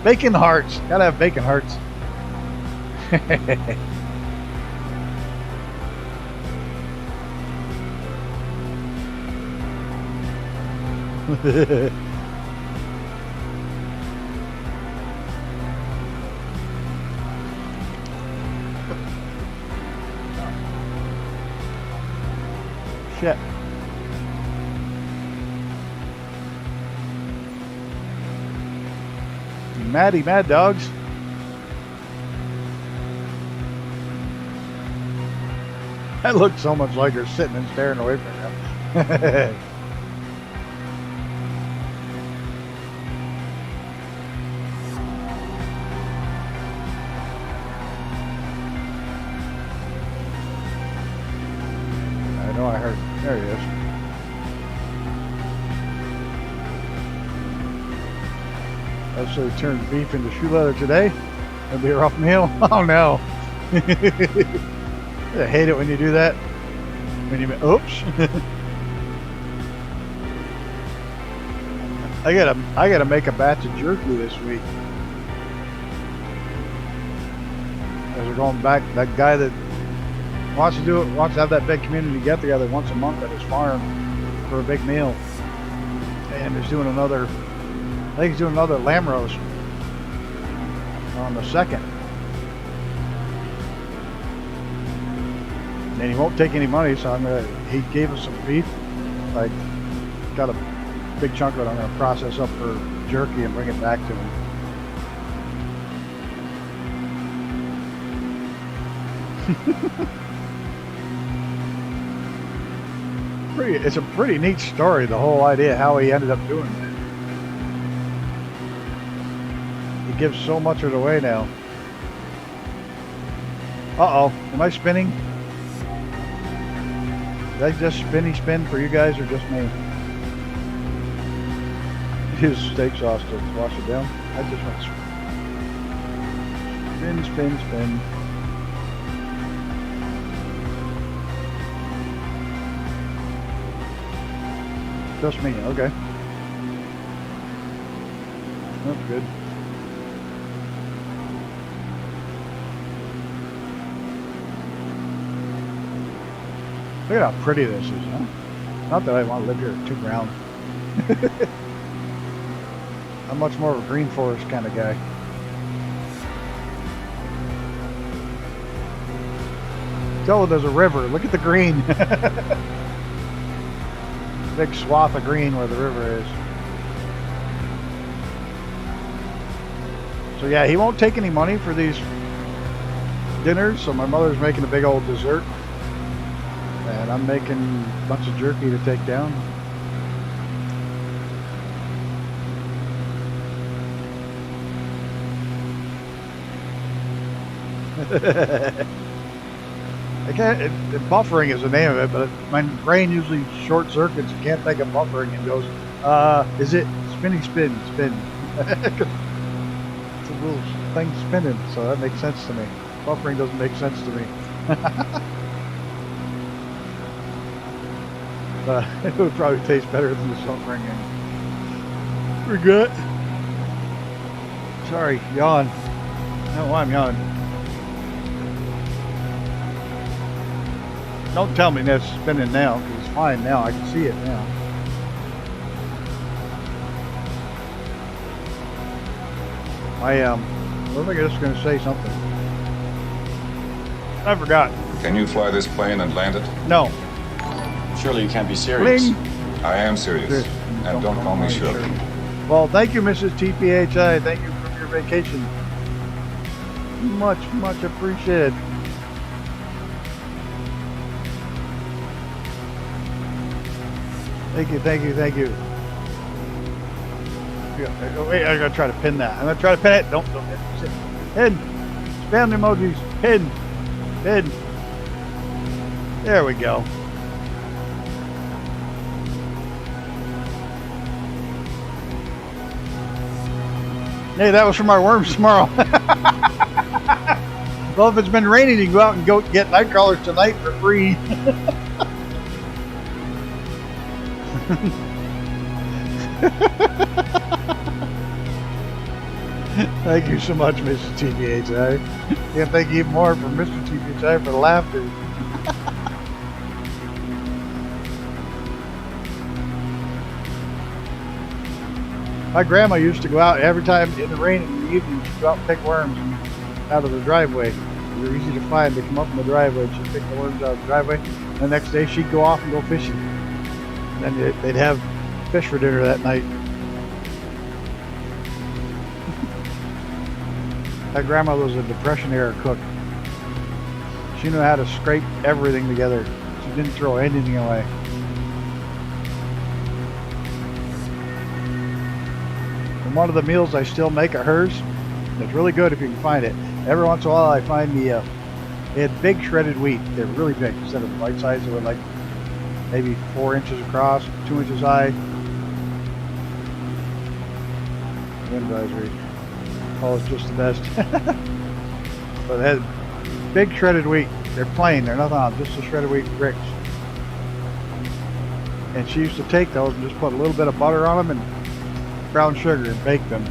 Bacon hearts. Gotta have bacon hearts. Shit. Maddie Mad Dogs. That looks so much like her sitting and staring away from him. I know I heard. There he is. So he turned beef into shoe leather today. That'll be a rough meal. Oh no. I hate it when you do that. When you oops. I gotta make a batch of jerky this week. As we're going back, that guy that wants to have that big community get together once a month at his farm for a big meal. And he's doing another, I think he's doing another lamb roast on the 2nd. And he won't take any money, so he gave us some beef. I got a big chunk of it I'm gonna process up for jerky and bring it back to him. It's a pretty neat story, the whole idea how he ended up doing that. He gives so much of it away now. Uh-oh, am I spinning? Did I just spin for you guys or just me? Use steak sauce to wash it down. I just went spin. Just me, okay. That's good. Look at how pretty this is, huh? Not that I want to live here too brown. I'm much more of a green forest kind of guy. Oh, there's a river. Look at the green. Big swath of green where the river is. So yeah, he won't take any money for these dinners, so my mother's making a big old dessert. And I'm making a bunch of jerky to take down. Buffering is the name of it, but my brain usually short circuits. You can't think of buffering and goes, is it spin? It's a little thing spinning, so that makes sense to me. Buffering doesn't make sense to me. It would probably taste better than the buffering. We're good. Sorry, yawn. I don't know why I'm yawning. Don't tell me that's spinning now, because it's fine now. I can see it now. What was I just going to say something? I forgot. Can you fly this plane and land it? No. Surely you can't be serious. Bling. I am serious. And don't call me Shirley. Well, thank you, Mrs. TPHI. Thank you for your vacation. Much, much appreciated. Thank you, thank you, thank you. Wait, I'm gonna try to pin that. I'm gonna try to pin it. Don't pin. Spam the emojis. Pin. There we go. Hey, that was from our worms tomorrow. Well, if it's been raining, you can go out and go get night crawlers tonight for free. Thank you so much, Mr. TPHI. Can't thank you even more for Mr. TPHI for the laughter. My grandma used to go out every time in the rain in the evening. She'd go out and pick worms out of the driveway. They were easy to find. They come up in the driveway. She'd pick the worms out of the driveway. And the next day she'd go off and go fishing. And then they'd have fish for dinner that night. My grandma was a Depression era cook. She knew how to scrape everything together. She didn't throw anything away. And one of the meals I still make at hers, it's really good if you can find it. Every once in a while I find they had big shredded wheat. They're really big. Instead of the bite size, they were like maybe 4 inches across, 2 inches high. Wind advisory. Oh, it's just the best. But it has big shredded wheat. They're plain. They're nothing on, just the shredded wheat bricks. And she used to take those and just put a little bit of butter on them and brown sugar and bake them.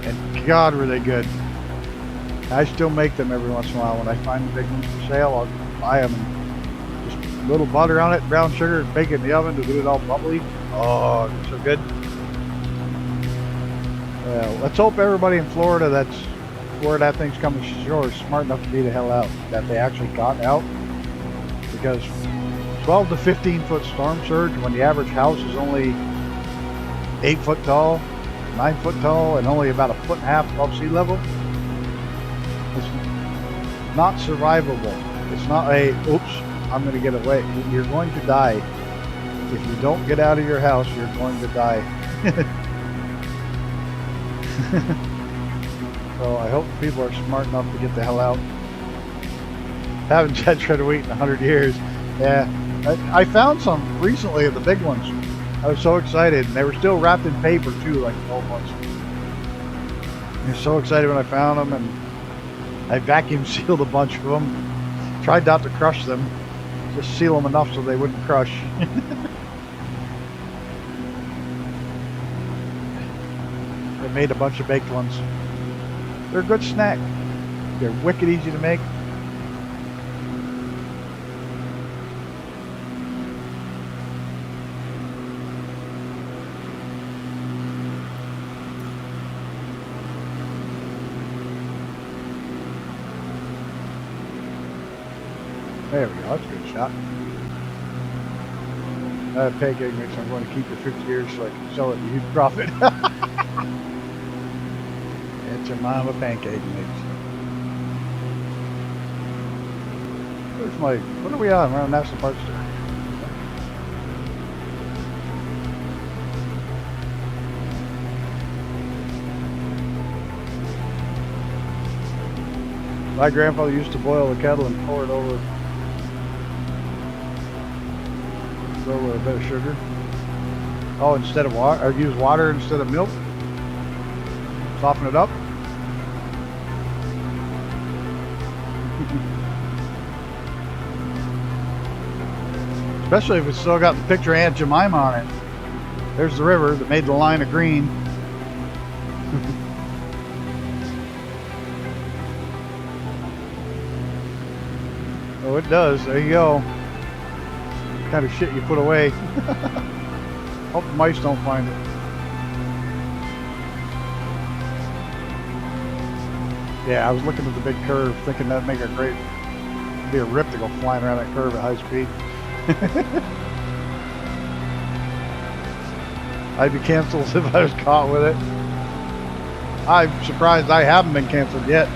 And God, were they good. I still make them every once in a while. When I find the big ones for sale, I'll buy them and just a little butter on it, brown sugar, and bake it in the oven to get it all bubbly. Oh, it's so good. Well, let's hope everybody in Florida that's where that thing's coming ashore is smart enough to be the hell out, that they actually got out. Because 12 to 15 foot storm surge when the average house is only 8 foot tall, 9 foot tall, and only about 1.5 feet above sea level, it's not survivable. It's not a, oops, I'm going to get away. You're going to die. If you don't get out of your house, you're going to die. So I hope people are smart enough to get the hell out. Haven't had shredded wheat in 100 years. Yeah, I found some recently of the big ones. I was so excited, and they were still wrapped in paper too, like the old ones. I was so excited when I found them, and I vacuum sealed a bunch of them. Tried not to crush them, just seal them enough so they wouldn't crush. I made a bunch of baked ones. They're a good snack. They're wicked easy to make. There we go. That's a good shot. That pancake mix I'm going to keep for 50 years so I can sell it at a huge profit. It's your mama pancake mix. Where's my... What are we on? We're on National Park Store. My grandfather used to boil the kettle and pour it over a bit of sugar. Oh, instead of water, or use water instead of milk. Soften it up. Especially if it's still got the picture of Aunt Jemima on it. There's the river that made the line of green. Oh, it does. There you go. Kind of shit you put away. Hope the mice don't find it. Yeah, I was looking at the big curve, thinking that'd make a great, be a rip to go flying around that curve at high speed. I'd be canceled if I was caught with it. I'm surprised I haven't been canceled yet.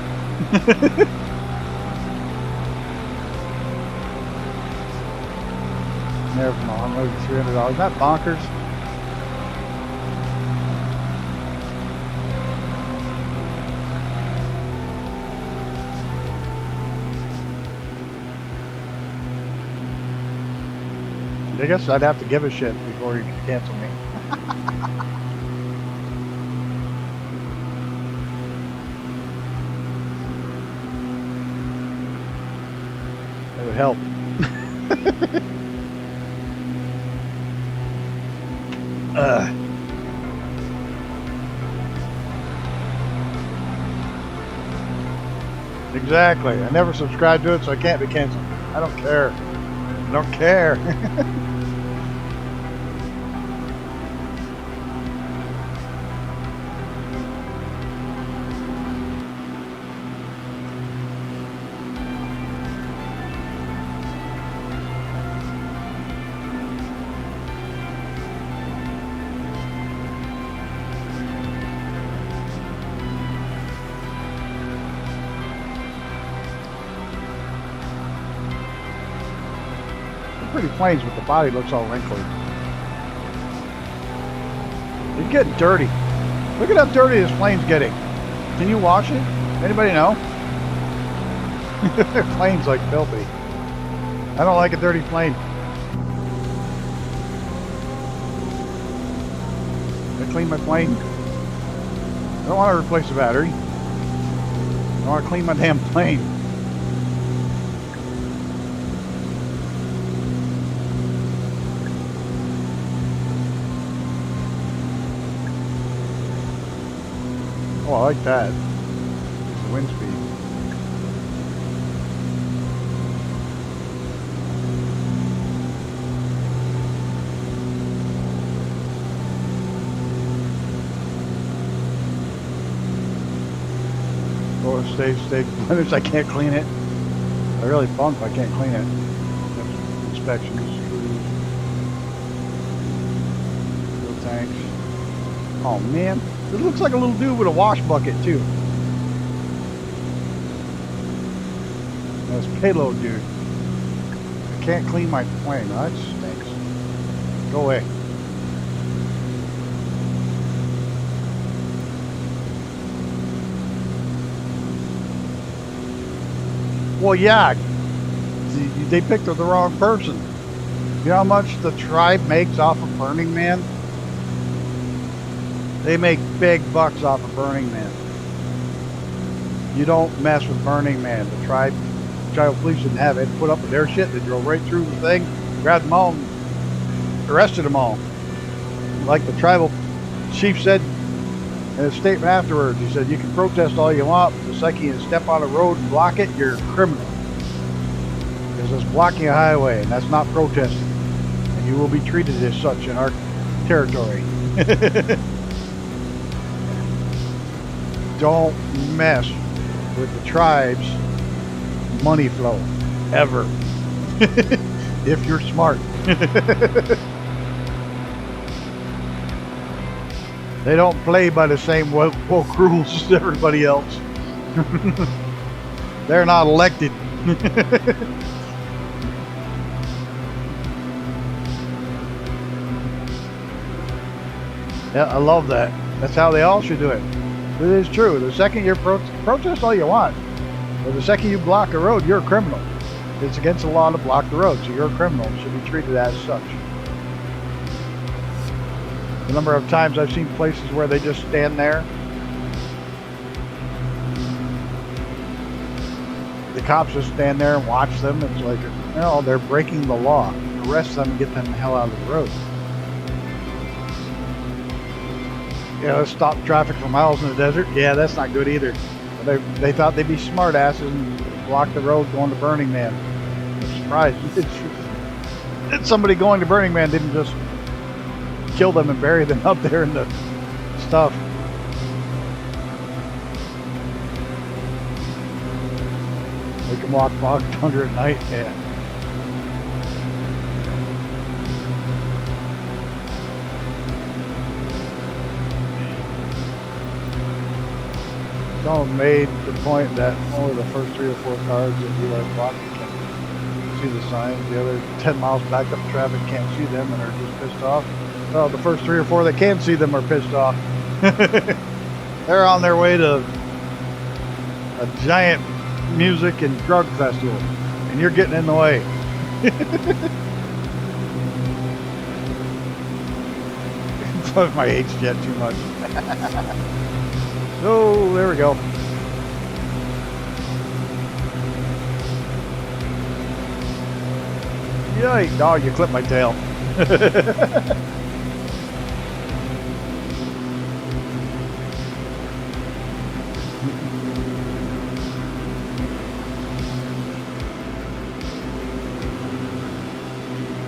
Never mind, maybe $300. Isn't that bonkers? I guess I'd have to give a shit before you could cancel me. That would help. Exactly. I never subscribed to it, so I can't be canceled. I don't care. I don't care. Pretty planes, but the body looks all wrinkly. It's getting dirty. Look at how dirty this plane's getting. Can you wash it? Anybody know? Their plane's like filthy. I don't like a dirty plane. I clean my plane. I don't want to replace the battery. I want to clean my damn plane. Oh, I like that. It's the wind speed. Oh, stay blemish. I can't clean it. I really bump if I can't clean it. Inspections. Fuel tanks. Oh man. It looks like a little dude with a wash bucket too. That's payload dude. I can't clean my plane. Oh, that stinks. Go away. Well, yeah. They picked the wrong person. You know how much the tribe makes off of Burning Man? They make big bucks off of Burning Man. You don't mess with Burning Man. The tribal police didn't have it. Put up with their shit. They drove right through the thing, grabbed them all, and arrested them all. Like the tribal chief said in a statement afterwards, he said, you can protest all you want, but the second you step on a road and block it, you're a criminal. Because it's blocking a highway, and that's not protesting. And you will be treated as such in our territory. Don't mess with the tribe's money flow, ever. If you're smart. They don't play by the same woke rules as everybody else. They're not elected. Yeah, I love that. That's how they all should do it. It is true. The second you protest all you want, but the second you block a road, you're a criminal. It's against the law to block the road, so you're a criminal and should be treated as such. The number of times I've seen places where they just stand there. The cops just stand there and watch them. It's like, no, they're breaking the law. Arrest them and get them the hell out of the road. Yeah, let's stop traffic for miles in the desert. Yeah, that's not good either. They thought they'd be smart asses and block the road going to Burning Man. I'm surprised. It's somebody going to Burning Man didn't just kill them and bury them up there in the stuff. They can walk fog thunder at night. Yeah. Someone made the point that only the first 3 or 4 cars that you are blocking can see the signs. The other 10 miles back up traffic can't see them and are just pissed off. Well, the first 3 or 4 that can see them are pissed off. They're on their way to a giant music and drug festival, and you're getting in the way. My H-Jet too much. So, there we go. Yikes. Oh, you clipped my tail.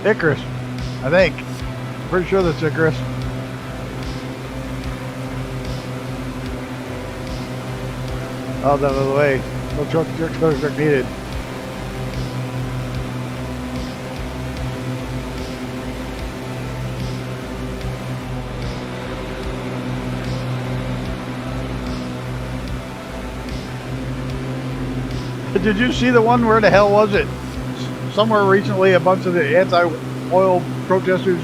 Icarus, I think. Pretty sure that's Icarus. Out of the way. No truck needed. Did you see the one? Where the hell was it? Somewhere recently, a bunch of the anti-oil protesters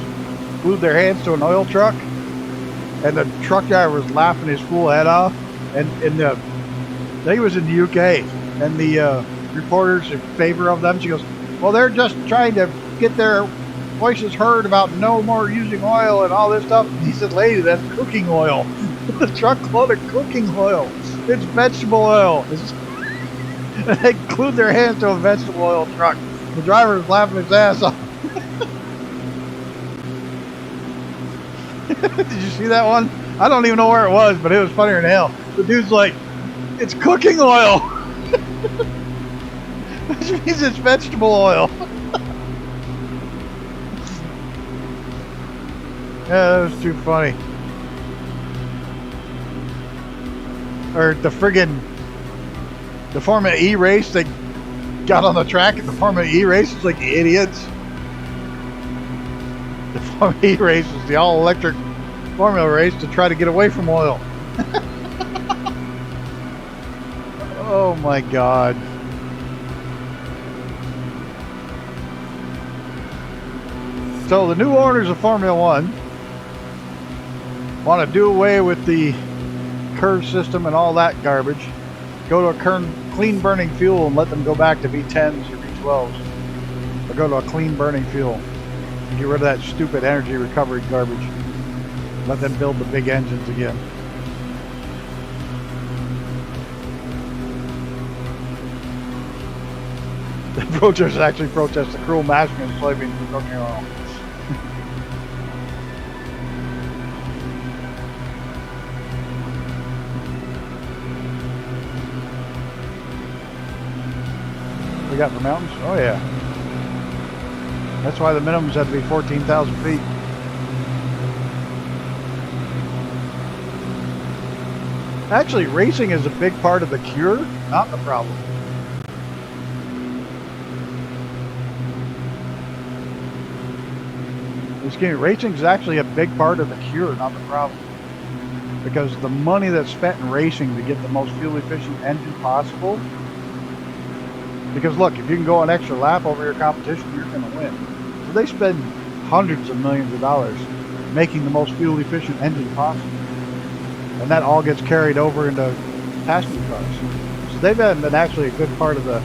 glued their hands to an oil truck, and the truck driver was laughing his fool head off. And I think it was in the UK, and the reporters in favor of them. She goes, "Well, they're just trying to get their voices heard about no more using oil and all this stuff." And he said, "Lady, that's cooking oil. The truckload of cooking oil. It's vegetable oil." And they glued their hands to a vegetable oil truck. The driver was laughing his ass off. Did you see that one? I don't even know where it was, but it was funnier than hell. The dude's like, "It's cooking oil." Which means it's vegetable oil. Yeah, that was too funny. Or the friggin' the Formula E race, they got on the track at the Formula E race. It's like the idiots. The Formula E race is the all-electric formula race to try to get away from oil. Oh my God. So the new owners of Formula One want to do away with the curve system and all that garbage. Go to a clean burning fuel and let them go back to V10s or V12s. Or go to a clean burning fuel and get rid of that stupid energy recovery garbage. Let them build the big engines again. The protesters actually protest the cruel massacre and enslaving of cooking oil. We got for mountains? Oh yeah. That's why the minimums had to be 14,000 feet. Actually, racing is a big part of the cure, not the problem. Racing is actually a big part of the cure, not the problem. Because the money that's spent in racing to get the most fuel efficient engine possible. Because look, if you can go an extra lap over your competition, you're going to win. So they spend hundreds of millions of dollars making the most fuel efficient engine possible. And that all gets carried over into passenger cars. So they've been actually a good part of the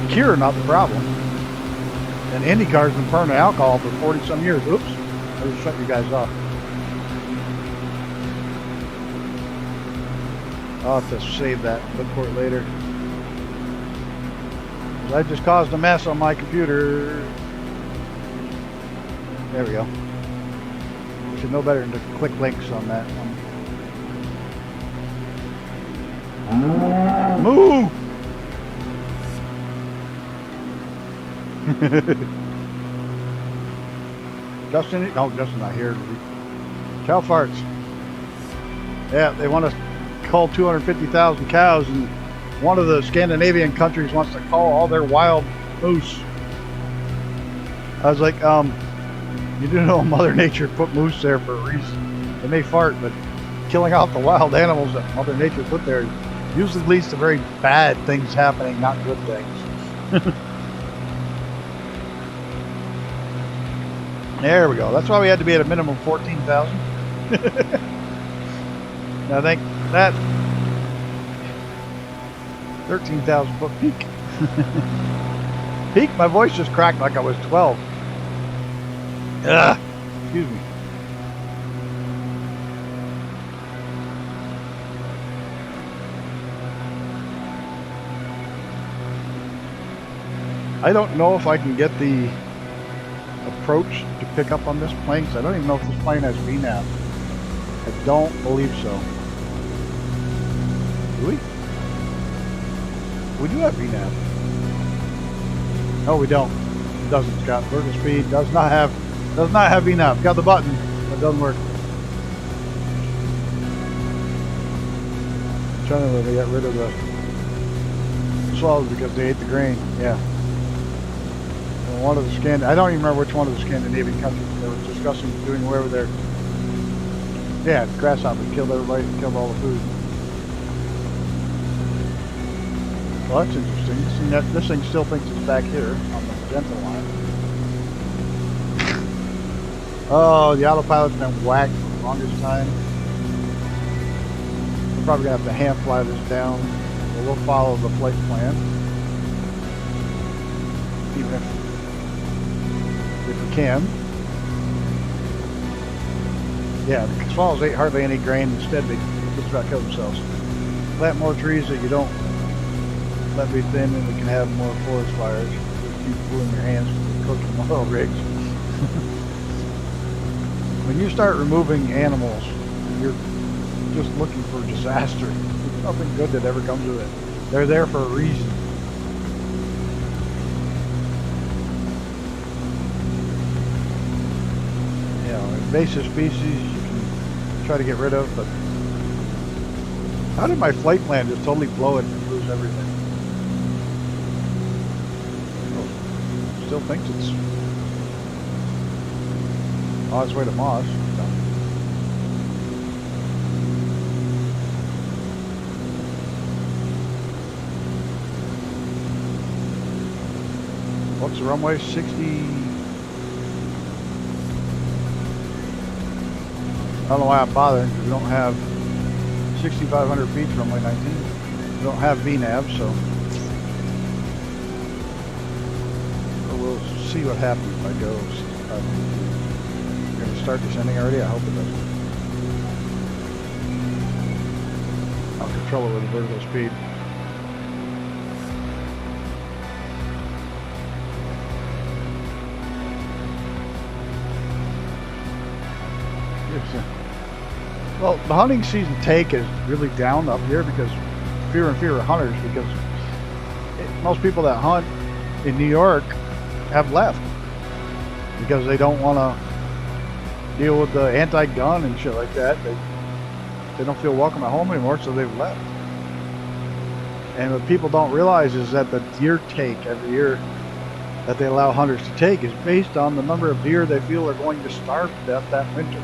cure, not the problem. And IndyCar's been burning alcohol for 40 some years. Oops, I just shut you guys off. I'll have to save that and look for it later. I just caused a mess on my computer. There we go. Should know better than to click links on that one. Move! Justin? No, Justin's not here. Cow farts. Yeah, they want to cull 250,000 cows, and one of the Scandinavian countries wants to cull all their wild moose. I was like, you do know Mother Nature put moose there for a reason. They may fart, but killing off the wild animals that Mother Nature put there usually leads to very bad things happening, not good things. There we go. That's why we had to be at a minimum of 14,000. I think that 13,000 foot peak. Peak, my voice just cracked like I was 12. Ugh. Excuse me. I don't know if I can get the approach to pick up on this plane, because I don't even know if this plane has VNAV. I don't believe so. Do we? We do have VNAV. No, we don't. It doesn't, Scott. Vertical speed does not have VNAV. Got the button, but it doesn't work. I'm trying to get rid of the swallows because they ate the grain. Yeah. One of the I don't even remember which one of the Scandinavian countries they were discussing doing away with their. Yeah, grasshoppers killed everybody, killed all the food. Well, that's interesting. This thing still thinks it's back here on the magenta line. Oh, the autopilot's been whacked for the longest time. We're probably gonna have to hand fly this down. But we'll follow the flight plan. Even if we can. Yeah, the swallows ate hardly any grain. Instead, they just about killed themselves. Plant more trees that you don't let be thin, and we can have more forest fires. Just keep fooling your hands with cooking oil rigs. When you start removing animals, you're just looking for disaster. There's nothing good that ever comes of it. They're there for a reason. Invasive species you can try to get rid of, but how did my flight plan just totally blow it and lose everything? Oh, still thinks it's on its way to Moss. What's the runway? 60. I don't know why I'm bothering, because we don't have 6,500 feet from runway 19. We don't have VNAV, so we'll see what happens if I go. You're going to start descending already? I hope it doesn't. I'll control it with a vertical speed. Well, the hunting season take is really down up here because fewer and fewer hunters, because most people that hunt in New York have left because they don't want to deal with the anti-gun and shit like that. They don't feel welcome at home anymore, so they've left. And what people don't realize is that the deer take every year that they allow hunters to take is based on the number of deer they feel are going to starve to death that winter.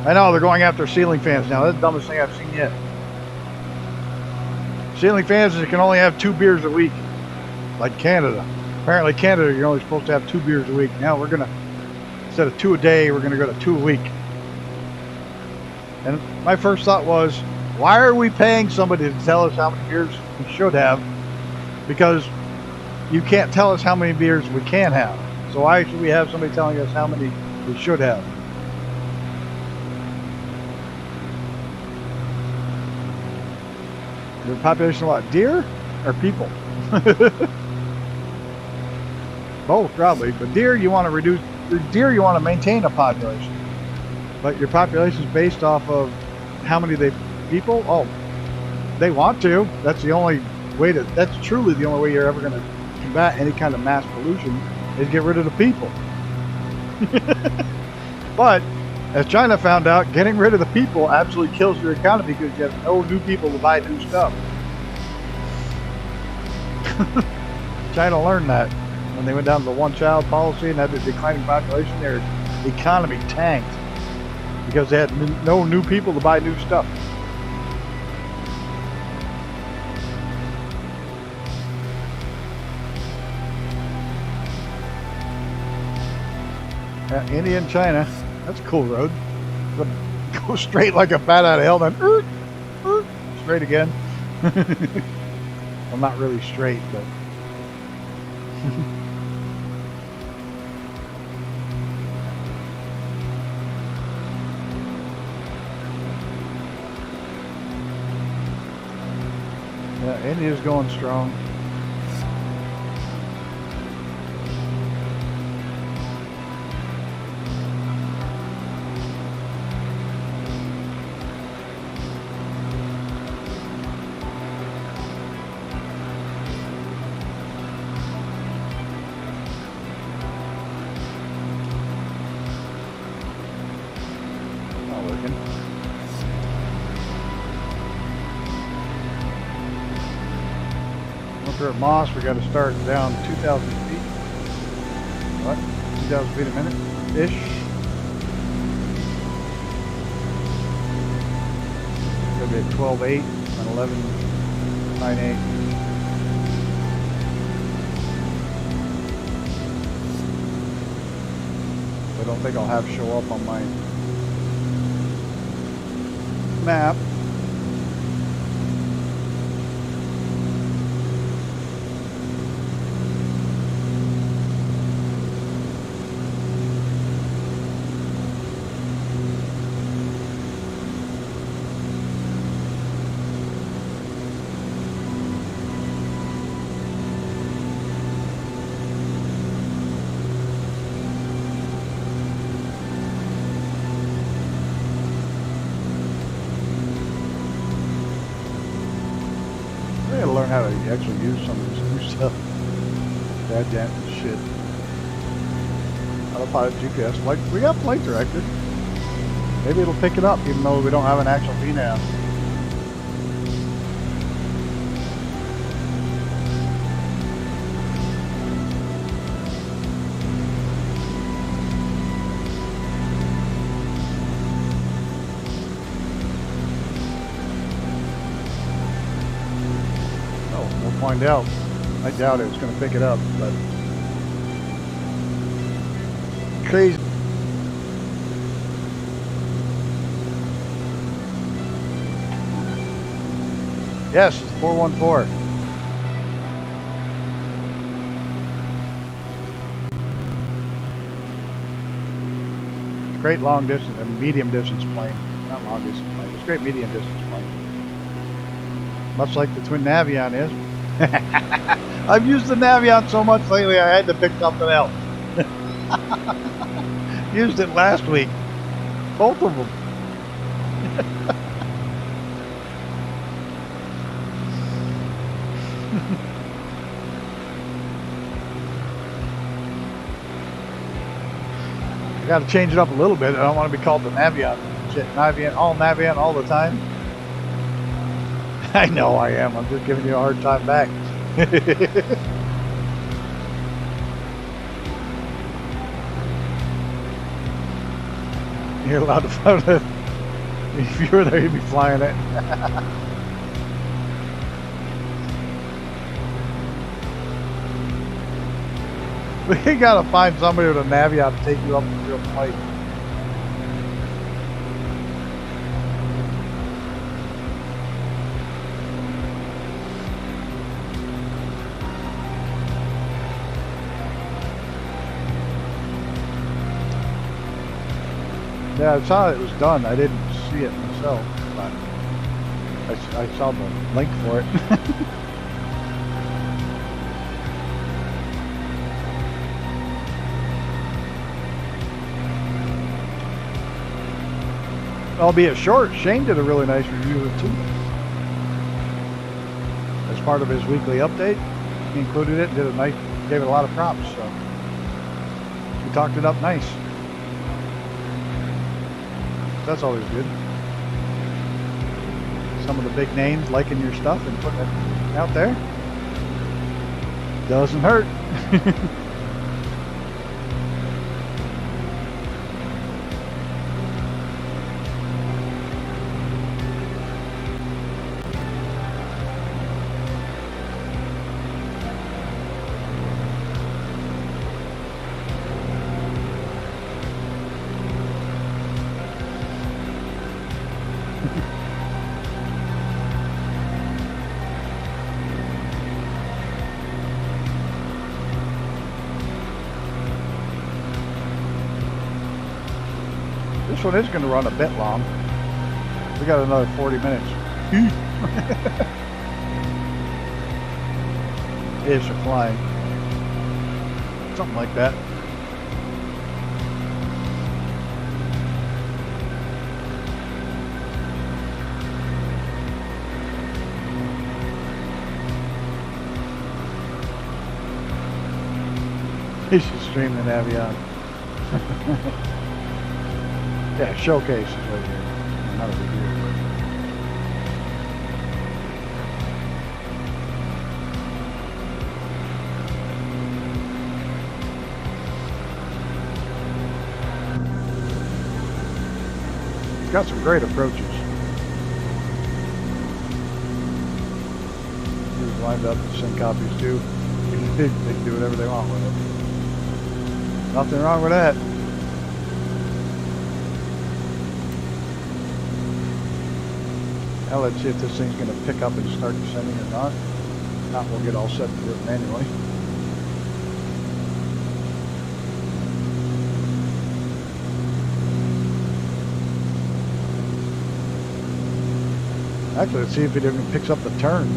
I know they're going after ceiling fans now. That's the dumbest thing I've seen yet. Ceiling fans is you can only have 2 beers a week, like Canada. Apparently Canada, you're only supposed to have 2 beers a week. Now we're gonna, instead of 2 a day, we're gonna go to 2 a week. And my first thought was, why are we paying somebody to tell us how many beers we should have? Because you can't tell us how many beers we can have. So why should we have somebody telling us how many we should have? The population of what? Deer or people? Both probably, but deer you want to reduce. Deer you want to maintain a population, but your population is based off of how many people. Oh, they want to. That's the only way to. That's truly the only way you're ever going to combat any kind of mass pollution is get rid of the people. But as China found out, getting rid of the people absolutely kills your economy because you have no new people to buy new stuff. China learned that when they went down to the one-child policy and had the declining population, their economy tanked because they had no new people to buy new stuff. India and China. That's a cool road. Go straight like a bat out of hell, then straight again. Well, not really straight, but yeah, India's going strong. At Moss, we got to start down 2,000 feet. What? 2,000 feet a minute ish. Gonna be at 12.8 and 11.98. I don't think I'll have show up on my map. Learn how to actually use some of this new stuff. Bad damn shit. Autopilot GPS. Like we got flight director. Maybe it'll pick it up even though we don't have an actual VNAV. Find out. I doubt it's going to pick it up, but crazy. Yes, it's 414. It's a great long distance and medium distance plane. Not long distance plane. It's a great medium distance plane. Much like the Twin Navion is. I've used the Navion so much lately I had to pick something else. Used it last week. Both of them. I got to change it up a little bit. I don't want to be called the Navion. Shit, Navion all the time. I know I am. I'm just giving you a hard time back. You're allowed to fly it. If you were there, you'd be flying it. We gotta find somebody with a Navion to take you up to your flight. Yeah, I saw it was done. I didn't see it myself, but I saw the link for it. Albeit short, Shane did a really nice review of it too. As part of his weekly update, he included it and did a nice, gave it a lot of props. So he talked it up nice. That's always good. Some of the big names liking your stuff and putting it out there doesn't hurt. This one is going to run a bit long. We got another 40 minutes. Ish of flying. Something like that. He should stream the Navion. Yeah, showcase is right here. Not a review. It's got some great approaches. He's lined up to send copies too. They can do whatever they want with it. Nothing wrong with that. Now let's see if this thing's going to pick up and start descending or not. If not, we'll get all set to do it manually. Actually, let's see if it even picks up the turn.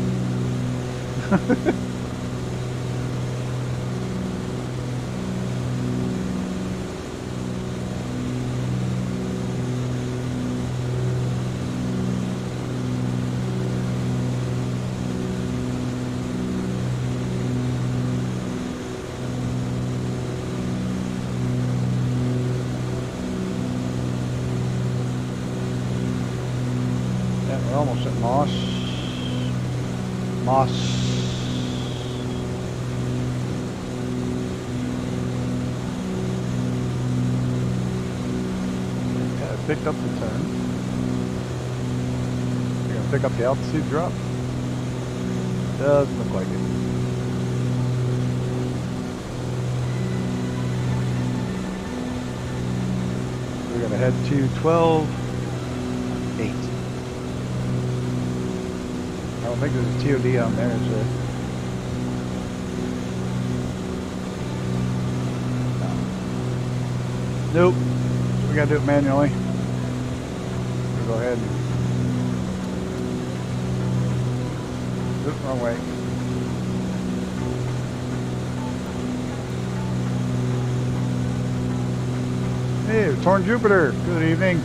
We're almost at Moss. Yeah, it picked up the turn. You're gonna pick up the altitude drop? Doesn't look like it. We're gonna head to 12.8. I don't think there's a TOD on there, is there? No. Nope. So we gotta do it manually. We'll go ahead and... Oops, wrong way. Hey, Torn Jupiter. Good evening.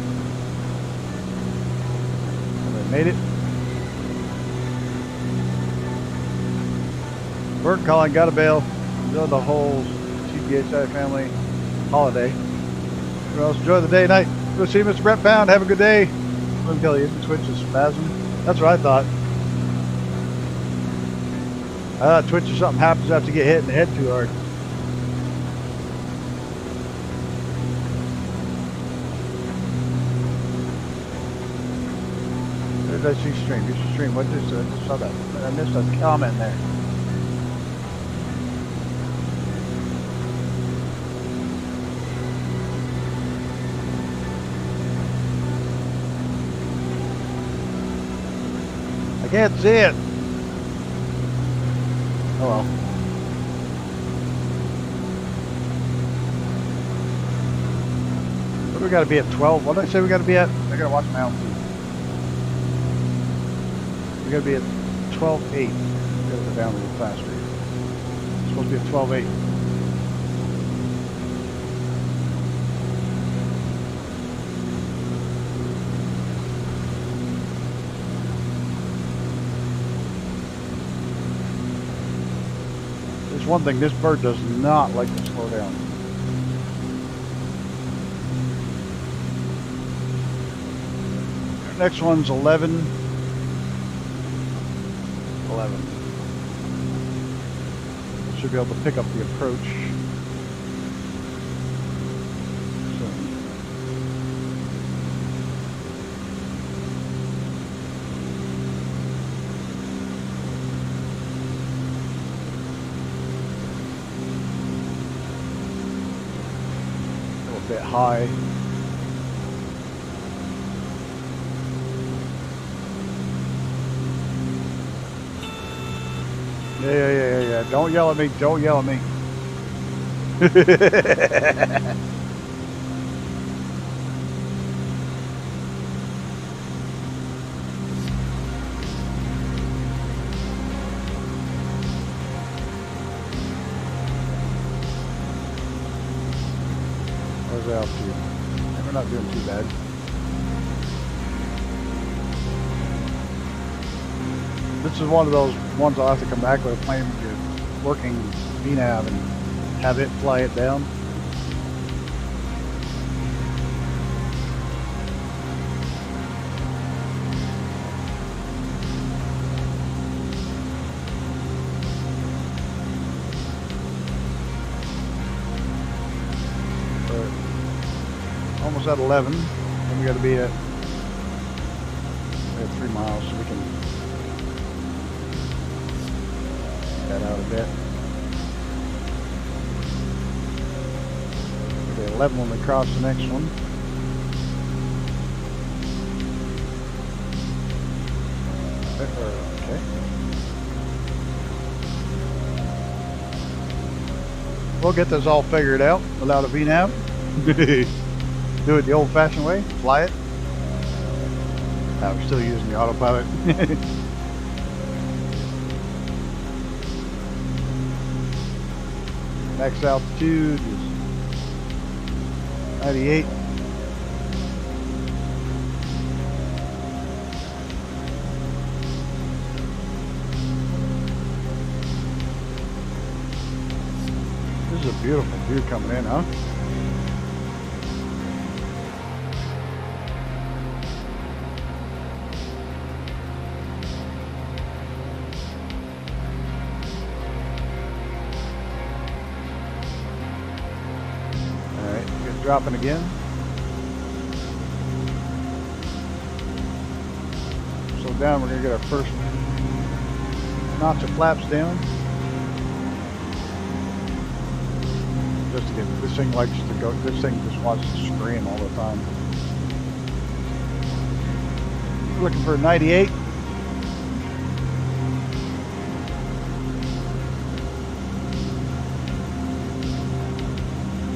Have I made it? Work calling, gotta bail. Enjoy the whole TPHI family holiday. Everyone else enjoy the day, night. Go see Mr. Brett Pound. Have a good day. Let Kelly, you can switch to spasm. That's what I thought. I thought twitch or something happens after you get hit in the head too hard. Where did I see stream? You should stream. What is it? I saw that. I missed a comment there. I can't see it. Oh well. What do we got to be at 12? What did I say we got to be at? I got to watch my altitude. We got to be at 12.8. We got to go down a little faster. It's supposed to be at 12.8. There's one thing, this bird does not like to slow down. Next one's 11. 11. Should be able to pick up the approach. A little bit high. Yeah. Don't yell at me. Don't yell at me. Where's the altitude? We're not doing too bad. This is one of those ones I'll have to come back with a plane with your working VNAV and have it fly it down. But almost at 11, and we got to be at 3 miles so we can that out a bit. Okay, 11 when we cross the next one. Okay. We'll get this all figured out without a VNAV. Do it the old-fashioned way. Fly it. I'm still using the autopilot. Max altitude is 98. This is a beautiful view coming in, huh? Dropping again. So down, we're gonna get our first notch of flaps down. Just to get this thing likes to go. This thing just wants to scream all the time. Looking for 98.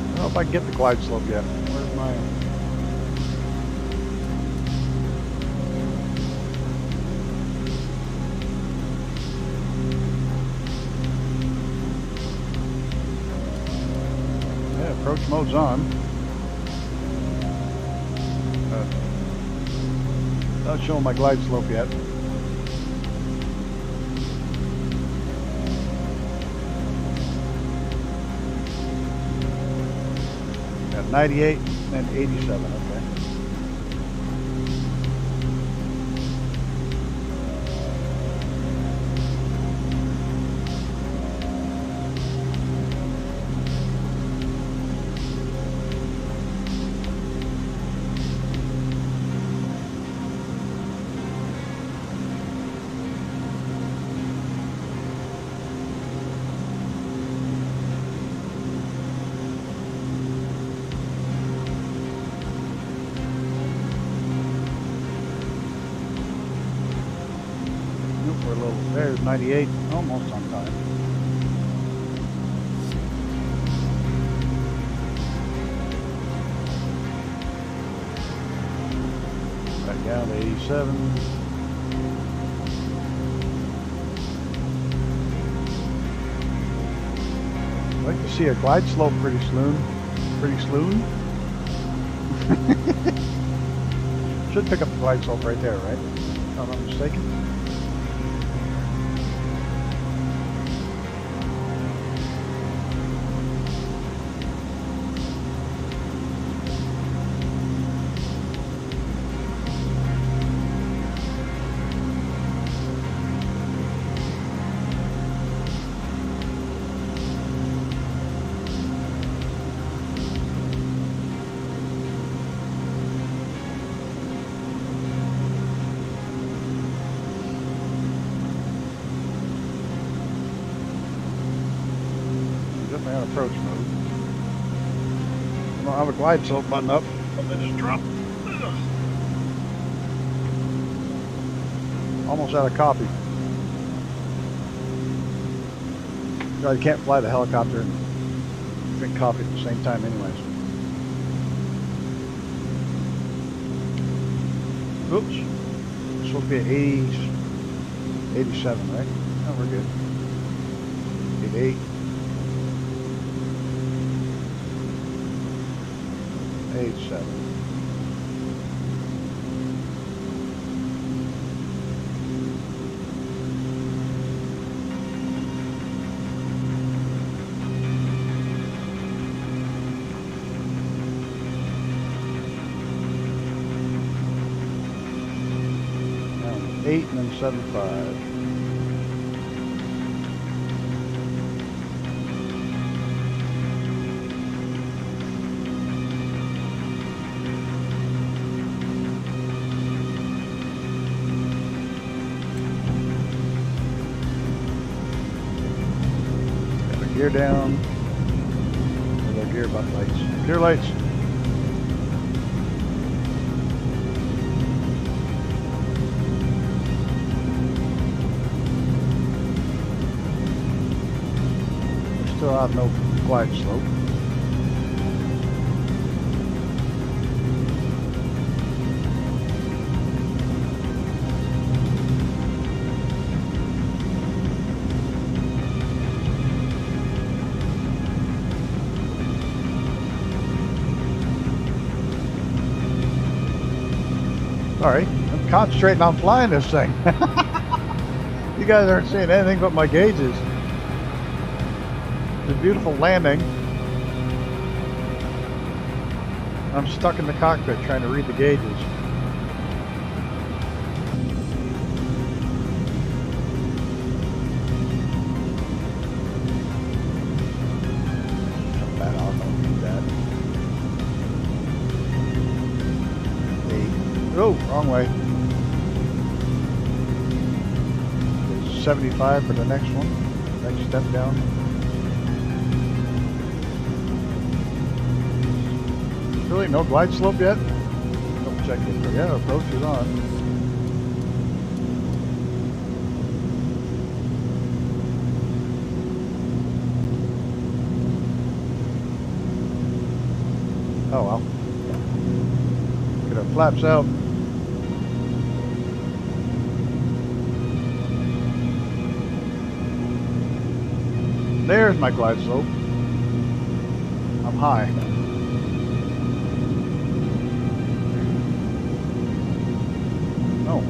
I don't know if I can get the glide slope yet. Where's my... Yeah, approach mode's on. Not showing my glide slope yet. At 98 and 87, okay. there's 98, almost on time. Back down to 87. I'd like to see a glide slope pretty soon. Should pick up the glide slope right there, right? If I'm not mistaken. Definitely on approach mode. I don't have a glide slope button up. Let me just drop. Almost out of copy. I can't fly the helicopter and drink coffee at the same time anyways. Oops. This will be 80, 87, right? No, we're good. 88. 87. Now 8 and then 75. Gear down. Or gear butt lights. Gear lights. Still have no glide slope. Sorry, I'm concentrating on flying this thing. You guys aren't seeing anything but my gauges. It's a beautiful landing. I'm stuck in the cockpit trying to read the gauges. Not bad, I'll do that. Oh, wrong way. There's 75 for the next one. Next step down. Really, no glide slope yet? Double check it. Yeah, approach is on. Oh well. Get our flaps out. There's my glide slope. I'm high. Oh.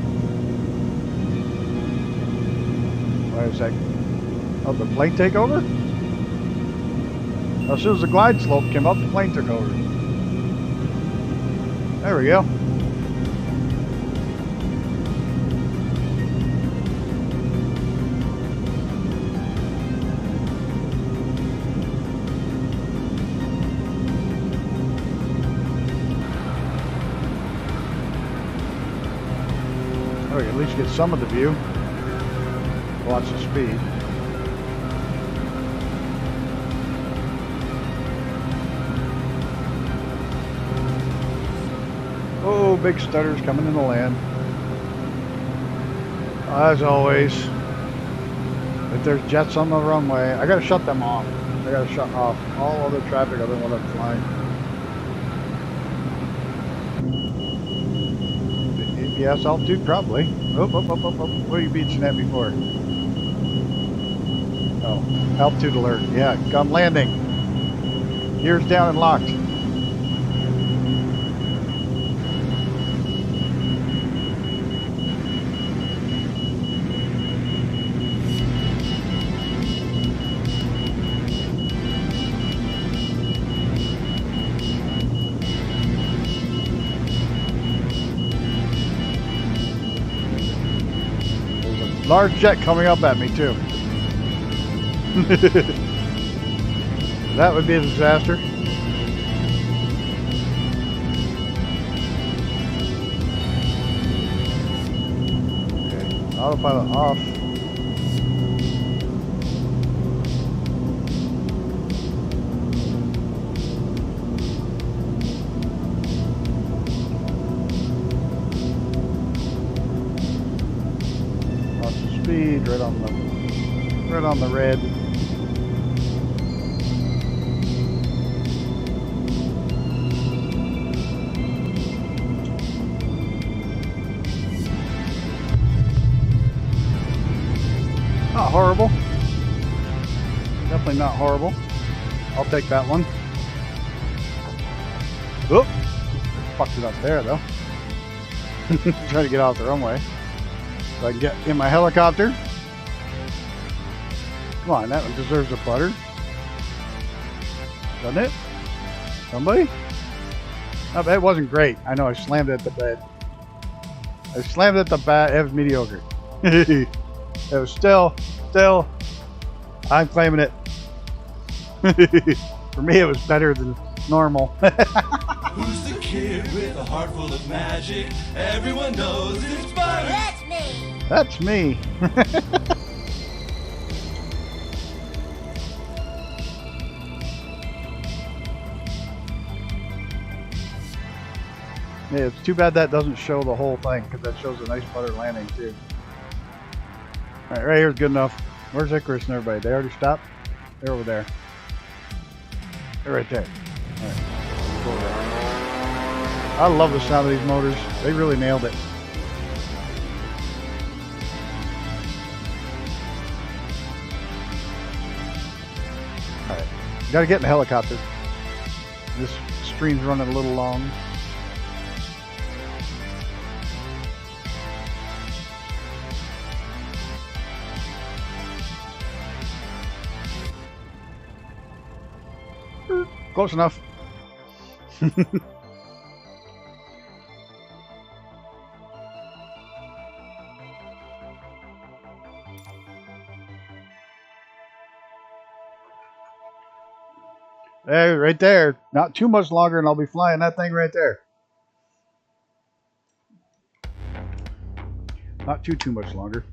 Wait a second. Oh, the plane take over? As soon as the glide slope came up, the plane took over. There we go. Oh, you at least get some of the view. Watch the speed. Oh, big stutters coming in the land. As always. If there's jets on the runway, I gotta shut them off. I gotta shut off all other traffic other than what I'm flying. APS altitude, probably. Oh. What are you beaching at before? Oh, altitude alert. Yeah, I'm landing. Gears down and locked. Large jet coming up at me too. That would be a disaster. Okay, autopilot off. Speed right on the red. Not horrible. Definitely not horrible. I'll take that one. Oop! Fucked it up there though. Trying to get off the runway. So I can get in my helicopter. Come on, that one deserves a butter. Doesn't it? Somebody? No, it wasn't great. I know I slammed it at the bed. I slammed it at the bat. It was mediocre. It was still, I'm claiming it. For me, it was better than normal. Who's the kid with a heart full of magic? Everyone knows it's Buddy. That's me. Yeah, it's too bad that doesn't show the whole thing, because that shows a nice butter landing too. Alright, right here's good enough. Where's Icarus and everybody? They already stopped? They're over there. They're right there. Alright. I love the sound of these motors. They really nailed it. Alright. Gotta get in the helicopter. This stream's running a little long. Close enough. There, right there. Not too much longer and I'll be flying that thing right there. Not too much longer.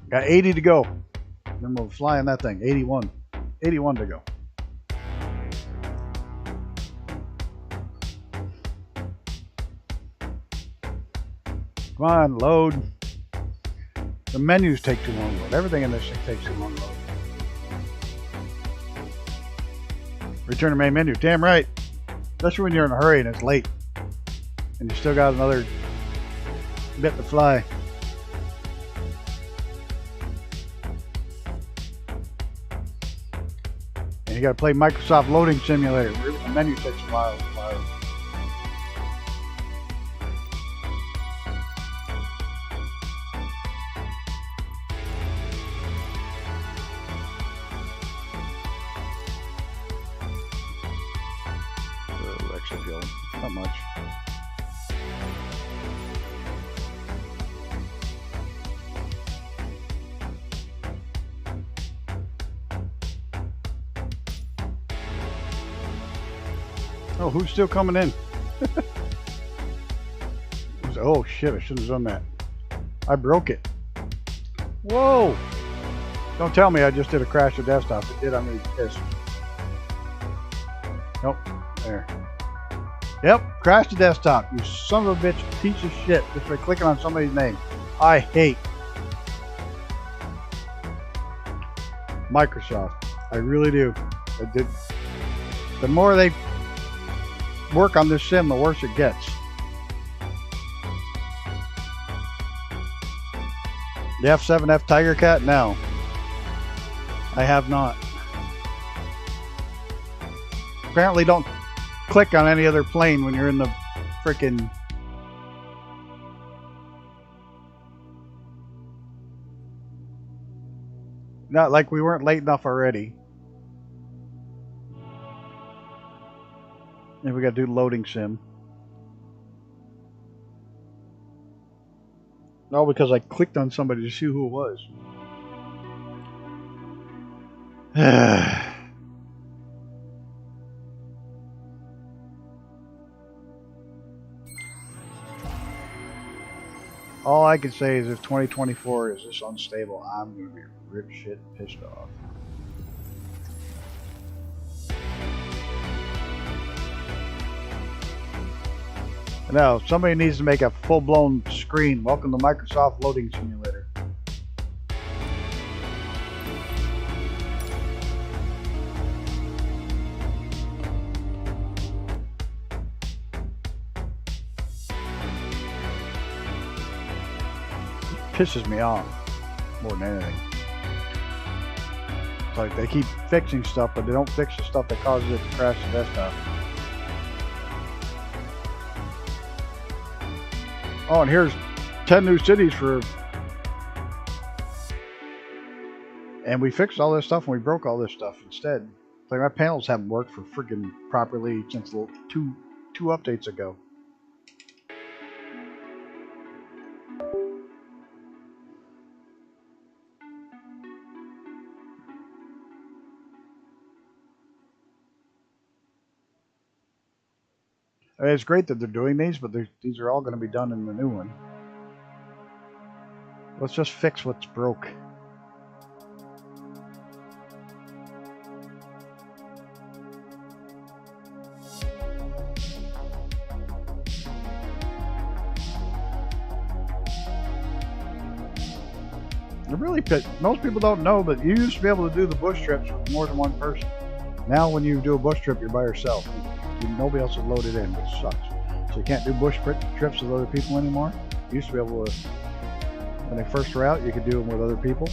Got 80 to go. Then we'll fly in that thing. 81. 81 to go. Come on, load. The menus take too long to load. Everything in this thing takes too long to load. Return to main menu. Damn right. Especially when you're in a hurry and it's late. And you still got another bit to fly. And you got to play Microsoft Loading Simulator. The menu takes a while. Extra fuel. Not much. Oh, who's still coming in? Oh shit, I shouldn't have done that. I broke it. Whoa! Don't tell me I just did a crash of desktop. If it did, I'm gonna be pissed. Nope. There. Yep, crash the desktop. You son of a bitch, piece of shit, just by clicking on somebody's name. I hate Microsoft. I really do. The more they work on this sim, the worse it gets. The F7F Tiger Cat? No. I have not. Apparently don't click on any other plane when you're in the frickin' not like we weren't late enough already. And we gotta do loading sim. No, because I clicked on somebody to see who it was. All I can say is if 2024 is this unstable, I'm going to be rip shit pissed off. Now, somebody needs to make a full-blown screen. Welcome to Microsoft Loading Simulator. Pisses me off more than anything. It's like they keep fixing stuff, but they don't fix the stuff that causes it to crash the desktop. Oh, and here's 10 new cities for... And we fixed all this stuff and we broke all this stuff instead. Like my panels haven't worked for freaking properly since two updates ago. I mean, it's great that they're doing these, but these are all going to be done in the new one. Let's just fix what's broke. Most people don't know, but you used to be able to do the bush trips with more than one person. Now when you do a bush trip, you're by yourself. Nobody else is loaded in, which sucks. So you can't do bush trips with other people anymore. You used to be able to, when they first were out, you could do them with other people.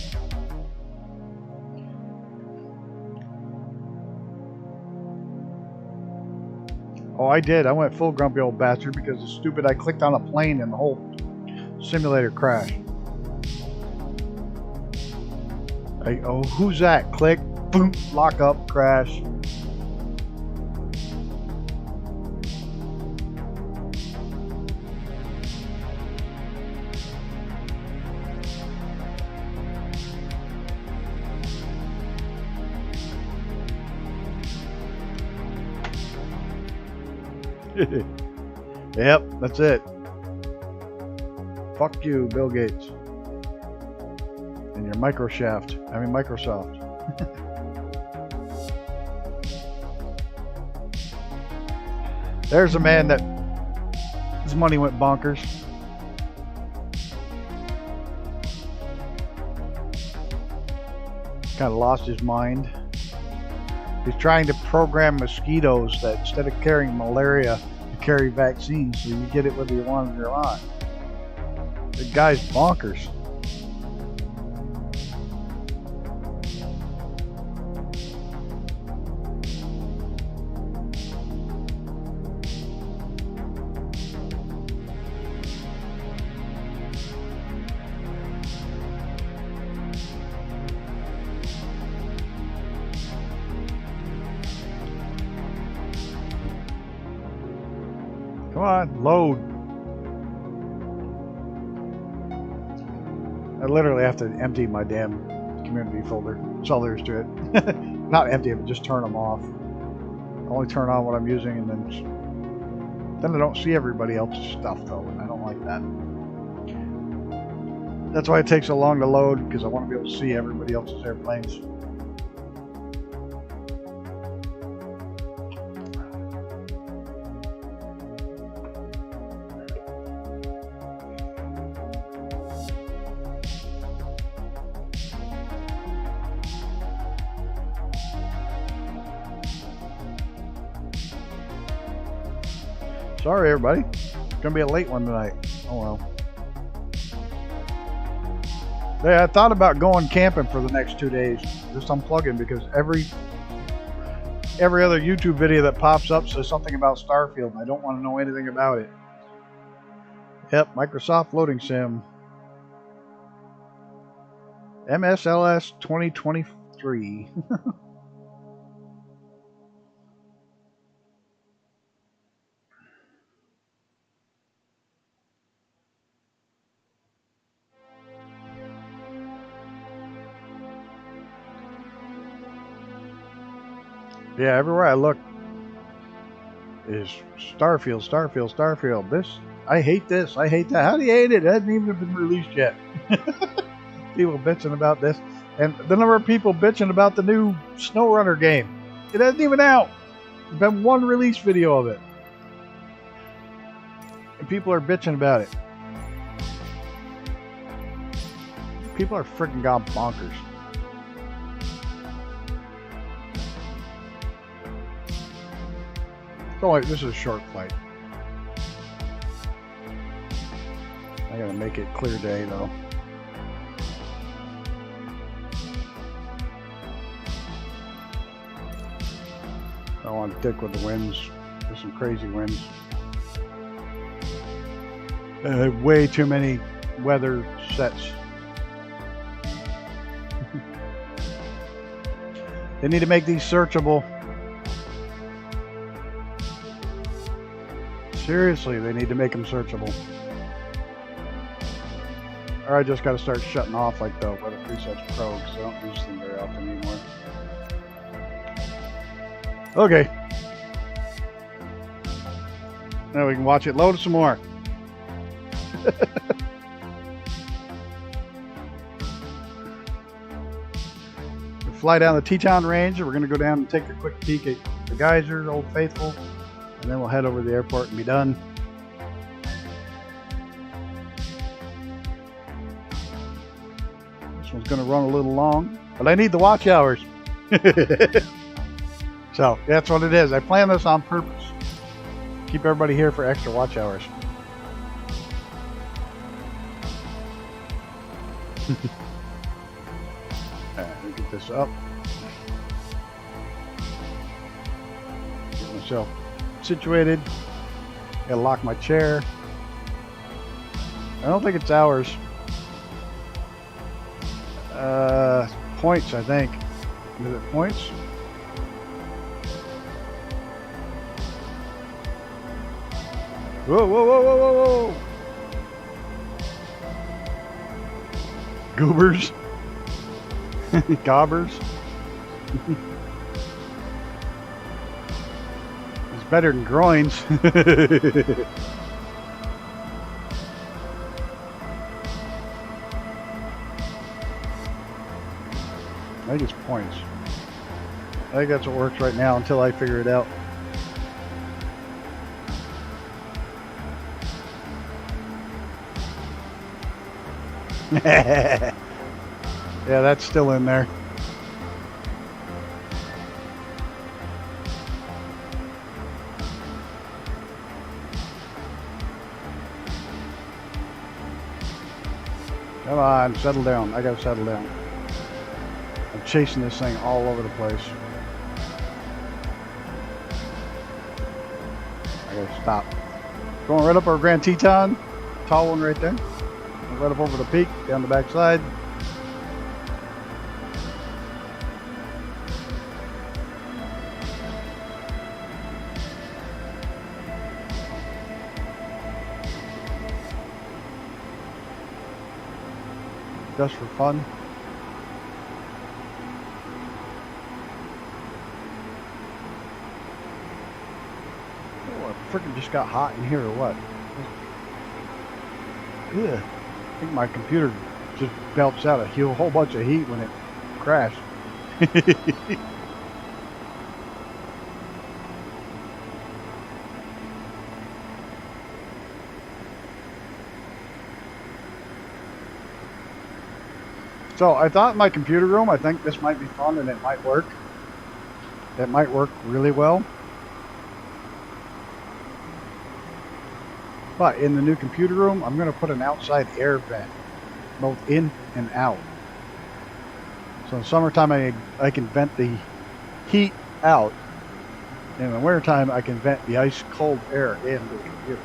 Oh, I did. I went full grumpy old bastard because it's stupid. I clicked on a plane and the whole simulator crashed. Oh, who's that? Click, boom, lock up, crash. Yep, that's it. Fuck you, Bill Gates. And your Microsoft. There's a man that his money went bonkers. Kind of lost his mind. He's trying to program mosquitoes that instead of carrying malaria, to carry vaccines, so you get it whether you want it or not. The guy's bonkers. Come on, load. I literally have to empty my damn community folder. That's all there is to it. Not empty it, but just turn them off. I only turn on what I'm using, and then I don't see everybody else's stuff though, and I don't like that. That's why it takes so long to load, because I want to be able to see everybody else's airplanes. Sorry, everybody. It's gonna be a late one tonight. Oh well. Yeah, I thought about going camping for the next 2 days. Just unplugging because every other YouTube video that pops up says something about Starfield, and I don't want to know anything about it. Yep, Microsoft Loading Sim. MSLS 2023. Yeah, everywhere I look is Starfield, Starfield, Starfield. This, I hate this, I hate that. How do you hate it? It hasn't even been released yet. People bitching about this. And the number of people bitching about the new SnowRunner game. It hasn't even out. There's been one release video of it. And people are bitching about it. People are freaking gone bonkers. Oh, this is a short flight. I gotta make it clear day though. I don't want to dick with the winds. There's some crazy winds. Way too many weather sets. They need to make these searchable. Seriously, they need to make them searchable. Or I just got to start shutting off like the weather presets pro because I don't use them very often anymore. Okay. Now we can watch it load some more. We fly down the Teton range, and we're going to go down and take a quick peek at the geysers, Old Faithful. And then we'll head over to the airport and be done. This one's going to run a little long, but I need the watch hours. So that's what it is. I planned this on purpose. Keep everybody here for extra watch hours. Alright, let me get this up. Get myself situated. Gotta lock my chair. I don't think it's hours. Points, I think. Is it points? Whoa, whoa, whoa, whoa, whoa, whoa! Goobers. Gobbers. It's better than groins. I think it's points. I think that's what works right now until I figure it out. Yeah, that's still in there. Come on, settle down. I gotta settle down. I'm chasing this thing all over the place. I gotta stop. Going right up our Grand Teton. Tall one right there. Right up over the peak, down the back side. Just for fun. Oh, it freaking just got hot in here or what? Ugh. I think my computer just belched out a whole bunch of heat when it crashed. So I thought in my computer room, I think this might be fun and it might work. It might work really well. But in the new computer room, I'm going to put an outside air vent, both in and out. So in summertime, I can vent the heat out. In the wintertime, I can vent the ice cold air into the computer.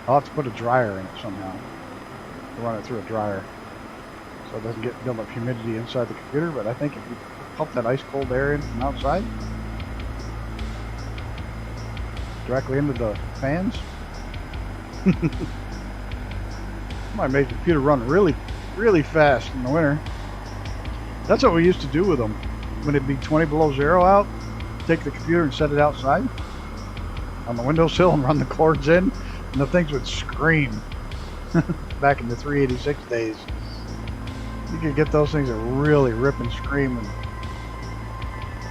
I'll have to put a dryer in it somehow. Run it through a dryer so it doesn't build up humidity inside the computer. But I think if you pump that ice cold air in from outside directly into the fans, might make the computer run really, really fast in the winter. That's what we used to do with them. When it'd be 20 below zero out, take the computer and set it outside on the windowsill and run the cords in, and the things would scream. Back in the 386 days, you could get those things that really rip and scream when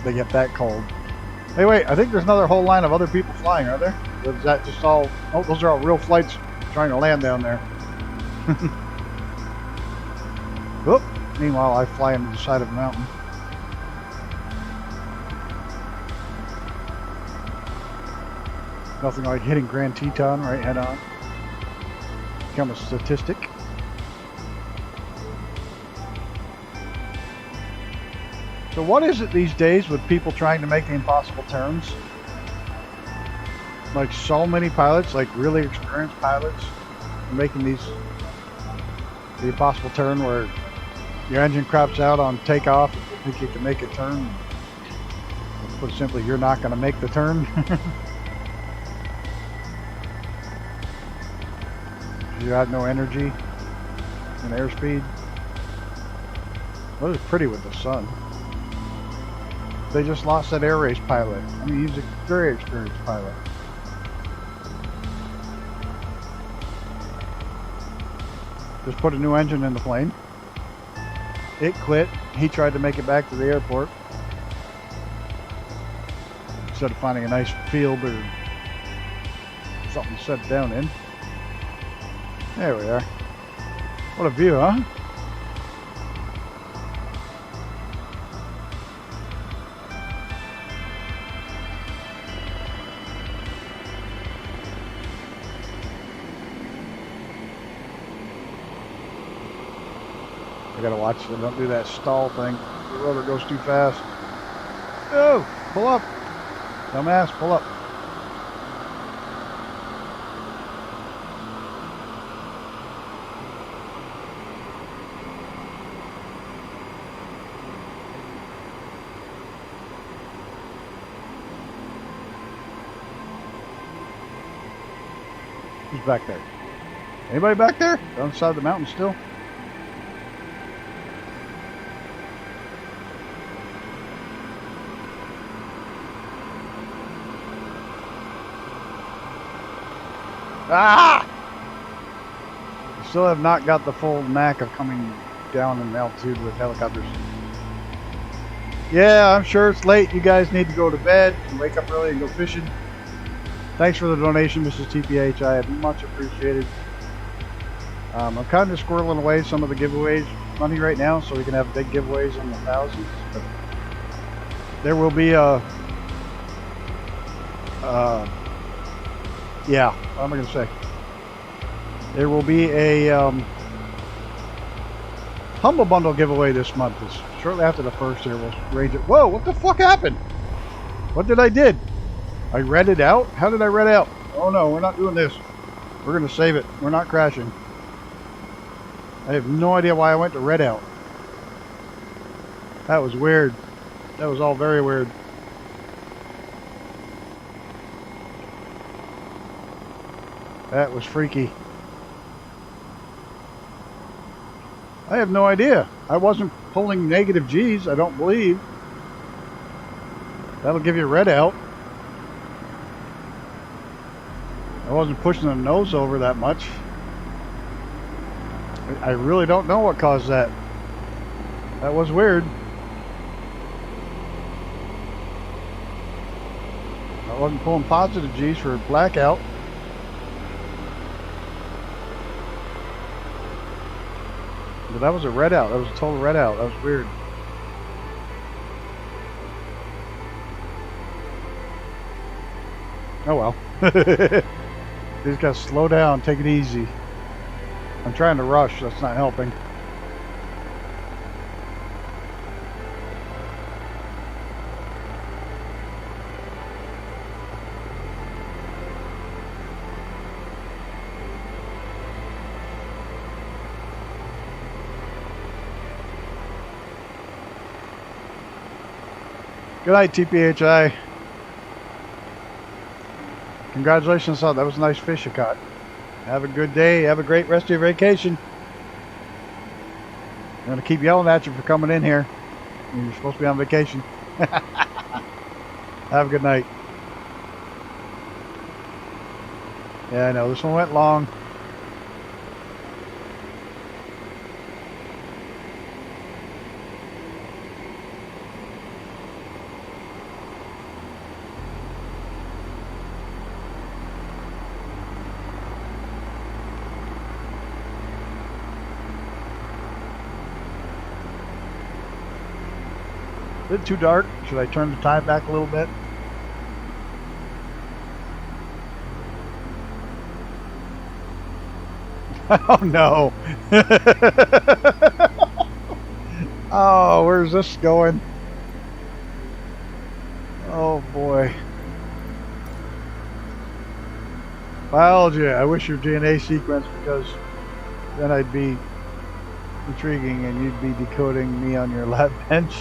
they get that cold. Hey, wait, I think there's another whole line of other people flying, are there? Or is that just all... Oh, those are all real flights trying to land down there. Whoop. Meanwhile, I fly into the side of a mountain. Nothing like hitting Grand Teton right head on. Become a statistic. So what is it these days with people trying to make the impossible turns? Like so many pilots, like really experienced pilots, are making the impossible turn where your engine craps out on takeoff. You think you can make a turn. To put it simply, you're not going to make the turn. You have no energy and airspeed. Well, it was pretty with the sun. They just lost that air race pilot. I mean, he's a very experienced pilot. Just put a new engine in the plane. It quit. He tried to make it back to the airport. Instead of finding a nice field or something to set down in. There we are. What a view, huh? I gotta watch them. Don't do that stall thing. The rotor goes too fast. Oh, pull up. Dumbass, pull up. Who's back there? Anybody back there? On the side of the mountain still? Ah! I still have not got the full knack of coming down in altitude with helicopters. Yeah, I'm sure it's late. You guys need to go to bed and wake up early and go fishing. Thanks for the donation, Mrs. TPH. I much appreciated. I'm kind of squirreling away some of the giveaways money right now so we can have big giveaways in the thousands. But there will be a... yeah, what am I going to say? There will be a Humble Bundle giveaway this month. It's shortly after the first here. We'll range it. Whoa, what the fuck happened? What did I did? I read it out? How did I read out? Oh no, we're not doing this. We're going to save it. We're not crashing. I have no idea why I went to red out. That was weird. That was all very weird. That was freaky. I have no idea. I wasn't pulling negative G's, I don't believe. That'll give you a red out. I wasn't pushing the nose over that much. I really don't know what caused that. That was weird. I wasn't pulling positive G's for blackout. But that was a red out. That was a total red out. That was weird. Oh well. You just gotta slow down, take it easy. I'm trying to rush, that's not helping. Good night, TPHI. Congratulations on that. Was a nice fish you caught. Have a good day. Have a great rest of your vacation. I'm going to keep yelling at you for coming in here. You're supposed to be on vacation. Have a good night. Yeah, I know. This one went long. Is it too dark? Should I turn the time back a little bit? Oh no. Oh, where's this going? Oh boy. Biology, I wish your DNA sequence, because then I'd be intriguing and you'd be decoding me on your lab bench.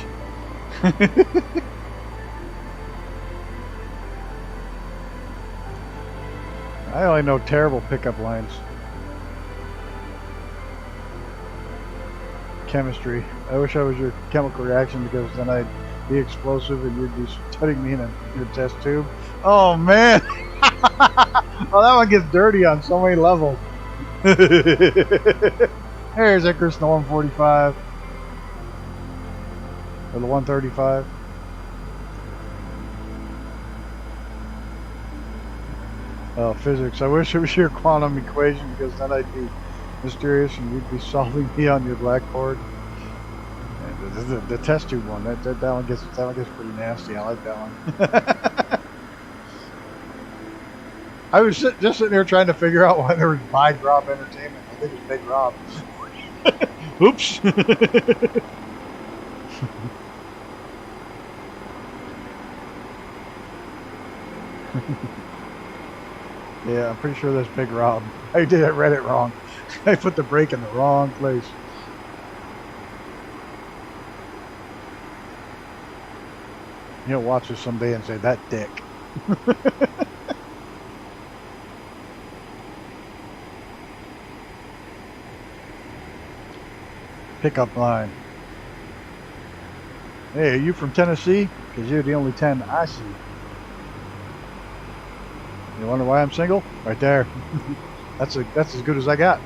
I only know terrible pickup lines. Chemistry. I wish I was your chemical reaction, because then I'd be explosive and you'd be studying me in your test tube. Oh man! Oh, that one gets dirty on so many levels. There's Icarus in the 145. Or the 135. Oh, physics. I wish it was your quantum equation, because then I'd be mysterious and you'd be solving me on your blackboard. And the test tube one, that one gets pretty nasty. I like that one. I was just sitting here trying to figure out why there was Big Rob Entertainment. I think it's Big Rob. Oops. Yeah, I'm pretty sure that's Big Rob. I read it wrong. I put the brake in the wrong place. You'll watch this someday and say, that dick. Pickup line. Hey, are you from Tennessee? Because you're the only 10 I see. You wonder why I'm single? Right there. That's as good as I got.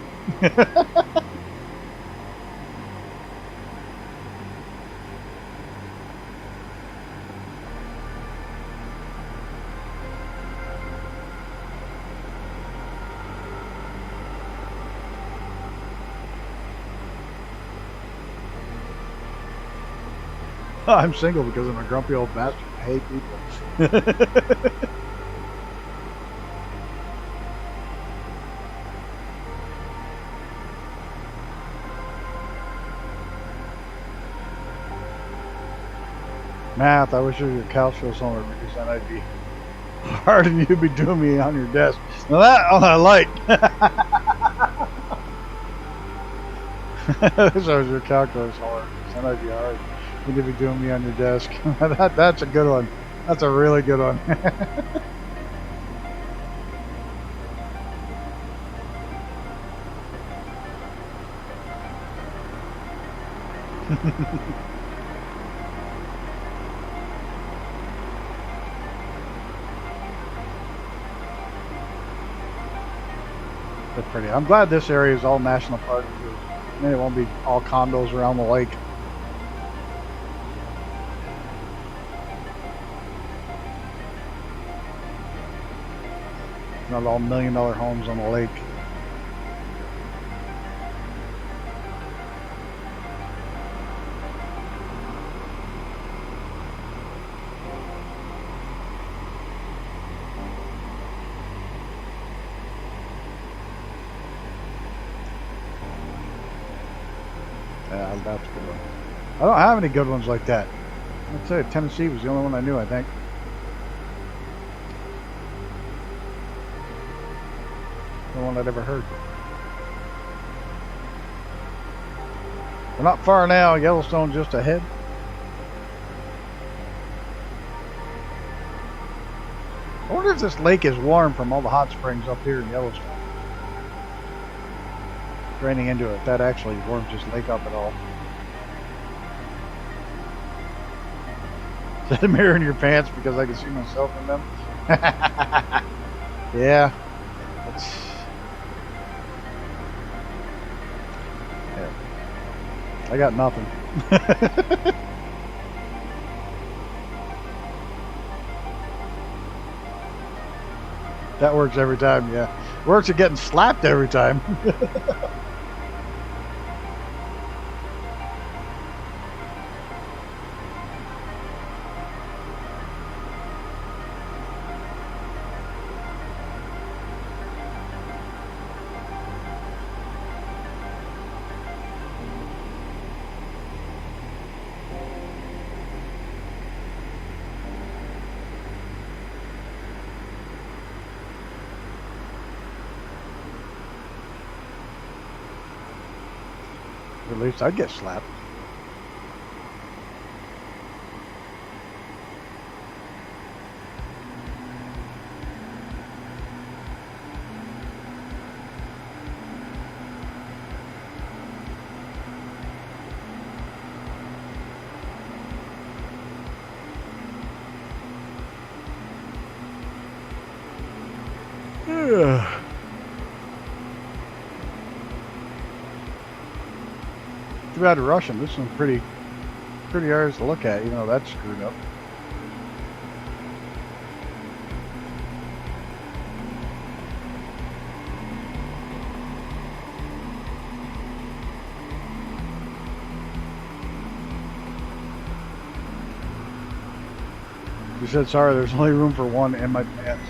I'm single because I'm a grumpy old bastard. I hate people. Math, I wish it was your couch show somewhere, because then I'd be hard and you'd be doing me on your desk. Now that I like. I wish I was your calculus somewhere, because then I'd be hard. You'd be doing me on your desk. That's a good one. That's a really good one. That's pretty. I'm glad this area is all national park. Then it won't be all condos around the lake. Not all $1 million homes on the lake. Yeah, that's a good one. I don't have any good ones like that. I'd say Tennessee was the only one I knew, I think. The one I'd ever heard. We're not far now. Yellowstone just ahead. I wonder if this lake is warm from all the hot springs up here in Yellowstone. Draining into it. That actually warms this lake up at all. Is that a mirror in your pants because I can see myself in them? Yeah. I got nothing. That works every time, yeah. Works at getting slapped every time. At least I'd get slapped. Yeah. Too bad Russian. This one's pretty hard to look at, even though that's screwed up. He said, sorry, there's only room for one in my pants.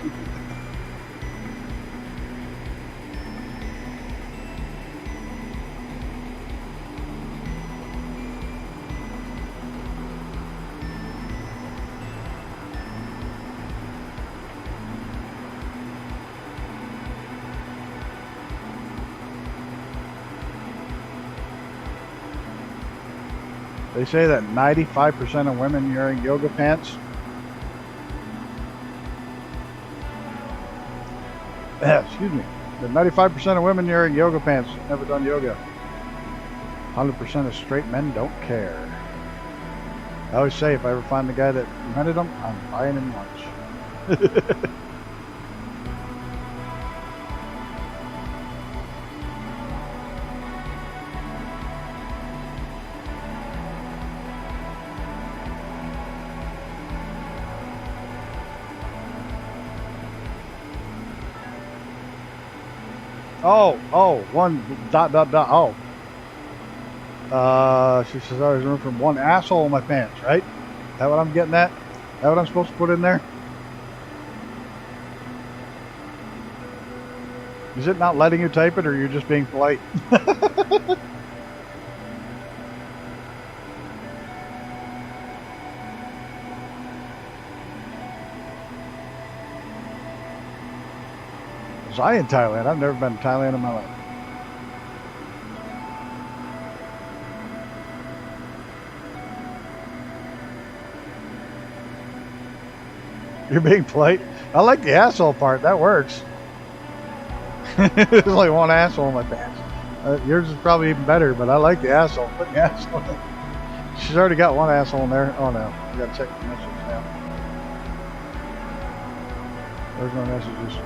They say that 95% of women wearing yoga pants. Excuse me. That 95% of women wearing yoga pants never done yoga. 100% of straight men don't care. I always say if I ever find the guy that invented them, I'm buying him lunch. One dot. Oh. She says I was room from one asshole in my pants, right? Is that what I'm getting at? Is that what I'm supposed to put in there? Is it not letting you type it, or you're just being polite? Was I in Thailand? I've never been to Thailand in my life. You're being polite. I like the asshole part. That works. There's only one asshole in my pants. Yours is probably even better, but I like the asshole. Put the asshole in. She's already got one asshole in there. Oh no. I gotta check the messages now. Where's my messages?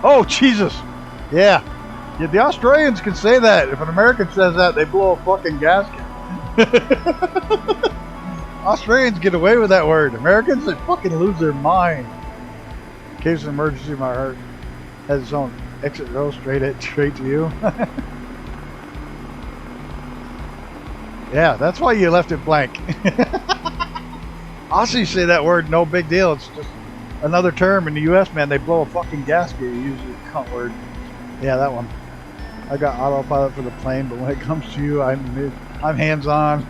Oh, Jesus. Yeah. The Australians can say that. If an American says that, they blow a fucking gasket. Australians get away with that word. Americans, they fucking lose their mind. In case of emergency, my heart has its own exit row straight to you. Yeah, that's why you left it blank. Aussies say that word, no big deal. It's just another term in the U.S., man. They blow a fucking gasket. You use the cunt word. Yeah, that one. I got autopilot for the plane, but when it comes to you, I'm hands-on.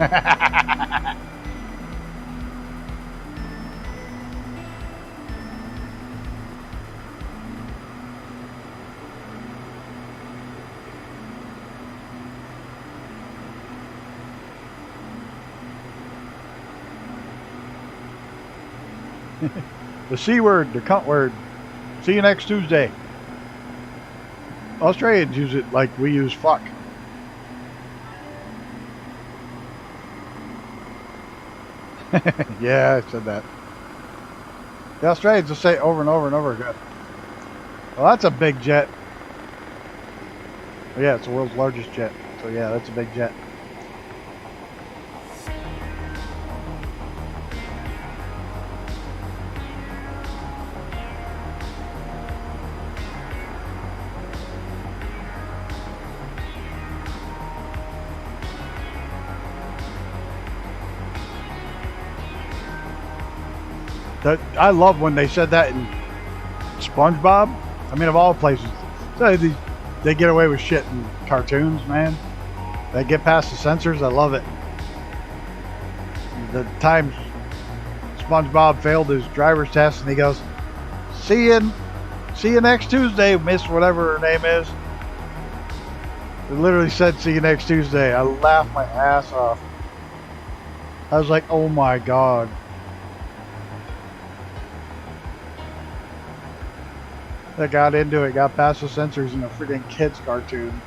The C word, the cunt word. See you next Tuesday. Australians use it like we use fuck. Yeah, I said that. The Australians just say it over and over and over again. Well, that's a big jet. Yeah, it's the world's largest jet. So yeah, that's a big jet. I love when they said that in SpongeBob. I mean, of all places, they get away with shit in cartoons, man. They get past the censors. I love it. The time SpongeBob failed his driver's test, and he goes, "See you next Tuesday, Miss whatever her name is." It literally said, "See you next Tuesday." I laughed my ass off. I was like, "Oh my god." That got into it, got past the censors in a freaking kids cartoon.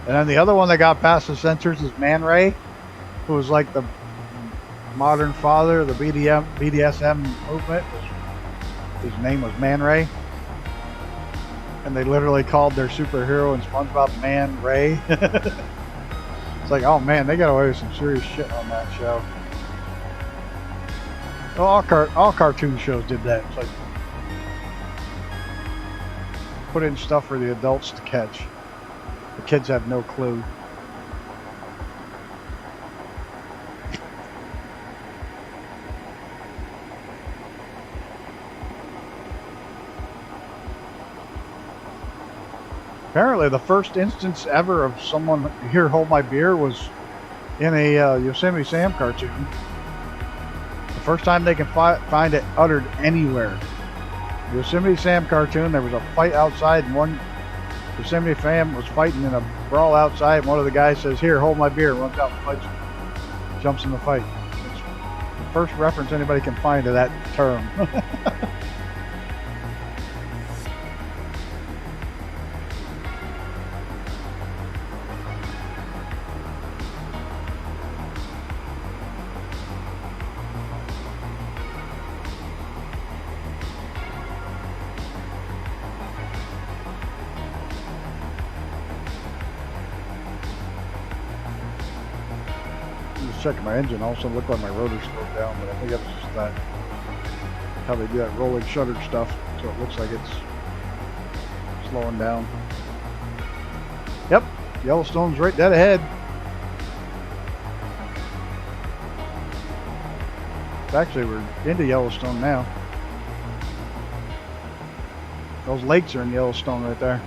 And then the other one that got past the censors is Man Ray, who was like the modern father of the BDSM movement. His name was Man Ray. And they literally called their superhero in SpongeBob Man Ray. It's like, oh man, they got away with some serious shit on that show. All cartoon shows did that. It's like put in stuff for the adults to catch. The kids have no clue. Apparently, the first instance ever of someone here hold my beer was in a Yosemite Sam cartoon. First time they can find it uttered anywhere. Yosemite Sam cartoon, there was a fight outside, and one Yosemite Sam was fighting in a brawl outside, and one of the guys says, "Here, hold my beer," runs out and fights, jumps in the fight. It's the first reference anybody can find to that term. Checking my engine, also looked like my rotor slowed down, but I think that was just that, how they do that rolling shutter stuff, so it looks like it's slowing down. Yep, Yellowstone's right dead ahead. Actually, we're into Yellowstone now. Those lakes are in Yellowstone right there.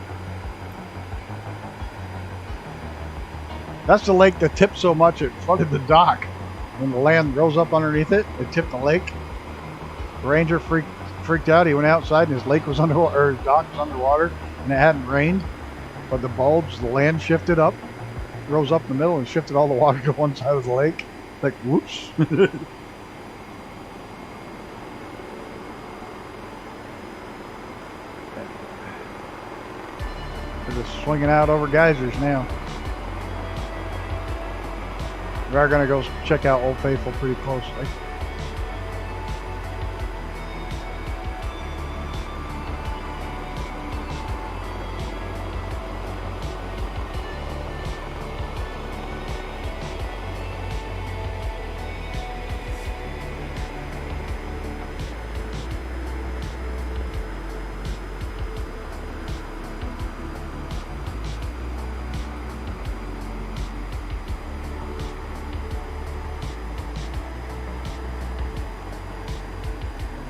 That's the lake that tipped so much it flooded the dock. When the land rose up underneath it, it tipped the lake. The ranger freaked out. He went outside and his lake was underwater, or his dock was underwater, and it hadn't rained. But the land shifted up, rose up in the middle, and shifted all the water to one side of the lake. Like, whoops. They're just swinging out over geysers now. We are going to go check out Old Faithful pretty closely.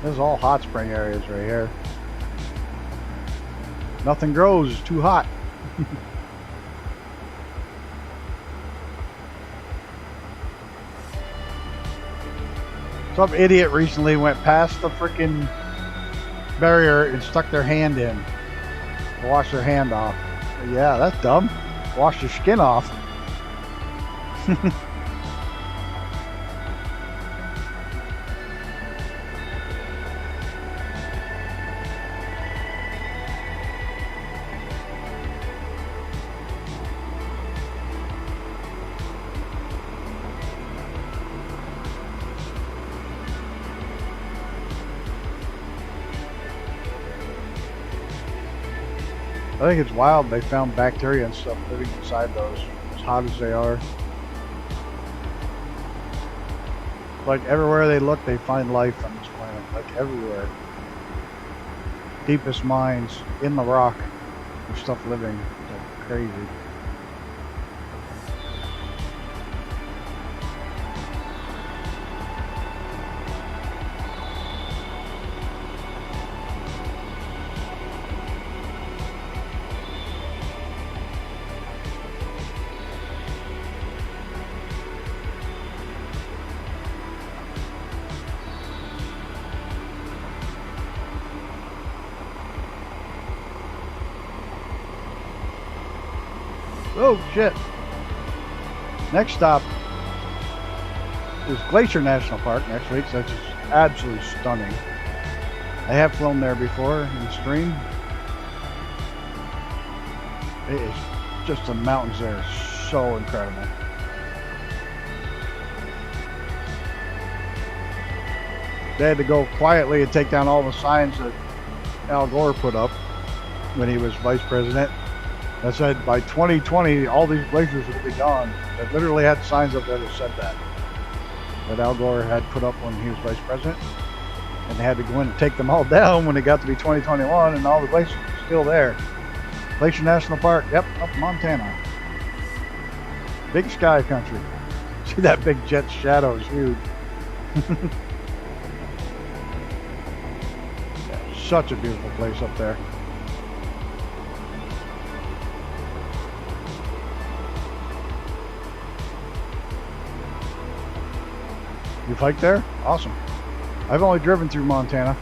This is all hot spring areas right here. Nothing grows. It's too hot. Some idiot recently went past the freaking barrier and stuck their hand in to wash their hand off. Yeah, that's dumb. Wash your skin off. I think it's wild they found bacteria and stuff living inside those, as hot as they are. Like everywhere they look, they find life on this planet. Like everywhere. Deepest mines, in the rock, there's stuff living. It's like crazy. Oh shit. Next stop is Glacier National Park next week, so that's just absolutely stunning. I have flown there before in the stream. It is just the mountains there are so incredible. They had to go quietly and take down all the signs that Al Gore put up when he was vice president. That said, by 2020, all these glaciers will be gone. They literally had signs up there that said that Al Gore had put up when he was vice president. And they had to go in and take them all down when it got to be 2021, and all the glaciers are still there. Glacier National Park, yep, up Montana. Big sky country. See that big jet shadow is huge. Yeah, such a beautiful place up there. You've hiked there? Awesome. I've only driven through Montana.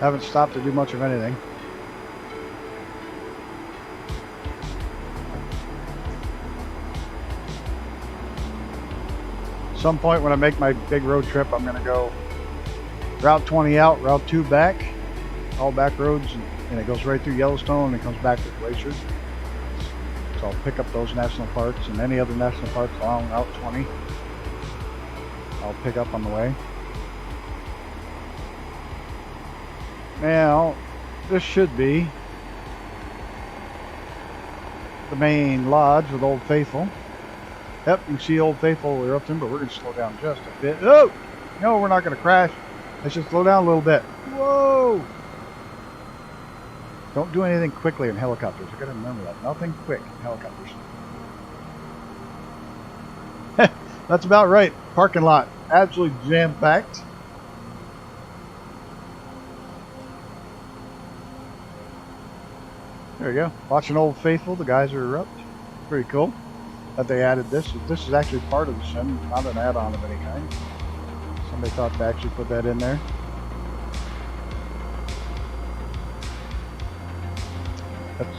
Haven't stopped to do much of anything. Some point when I make my big road trip, I'm going to go Route 20 out, Route 2 back, all back roads, and it goes right through Yellowstone and comes back to Glacier. So I'll pick up those national parks and any other national parks along Route 20. I'll pick up on the way. Now, this should be the main lodge with Old Faithful. Yep, you can see Old Faithful erupting, but we're going to slow down just a bit. Oh! No, we're not going to crash. Let's just slow down a little bit. Whoa! Don't do anything quickly in helicopters. I've got to remember that. Nothing quick in helicopters. That's about right. Parking lot. Absolutely jam-packed. There you go. Watching Old Faithful. The guys are erupt. Pretty cool that they added this. This is actually part of the sim, not an add-on of any kind. Somebody thought to actually put that in there. That's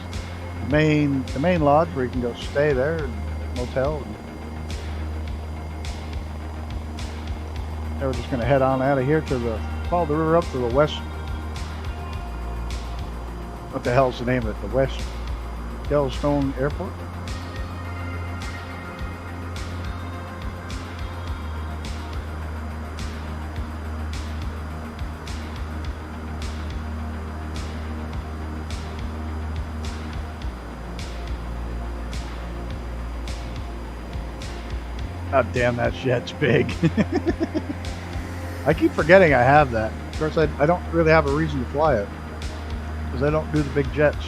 the main lodge where you can go stay there, and motel. And we're just going to head on out of here to follow the river up to the west. What the hell's the name of it? The West Yellowstone Airport? God damn, that jet's big. I keep forgetting I have that. Of course, I don't really have a reason to fly it, because I don't do the big jets.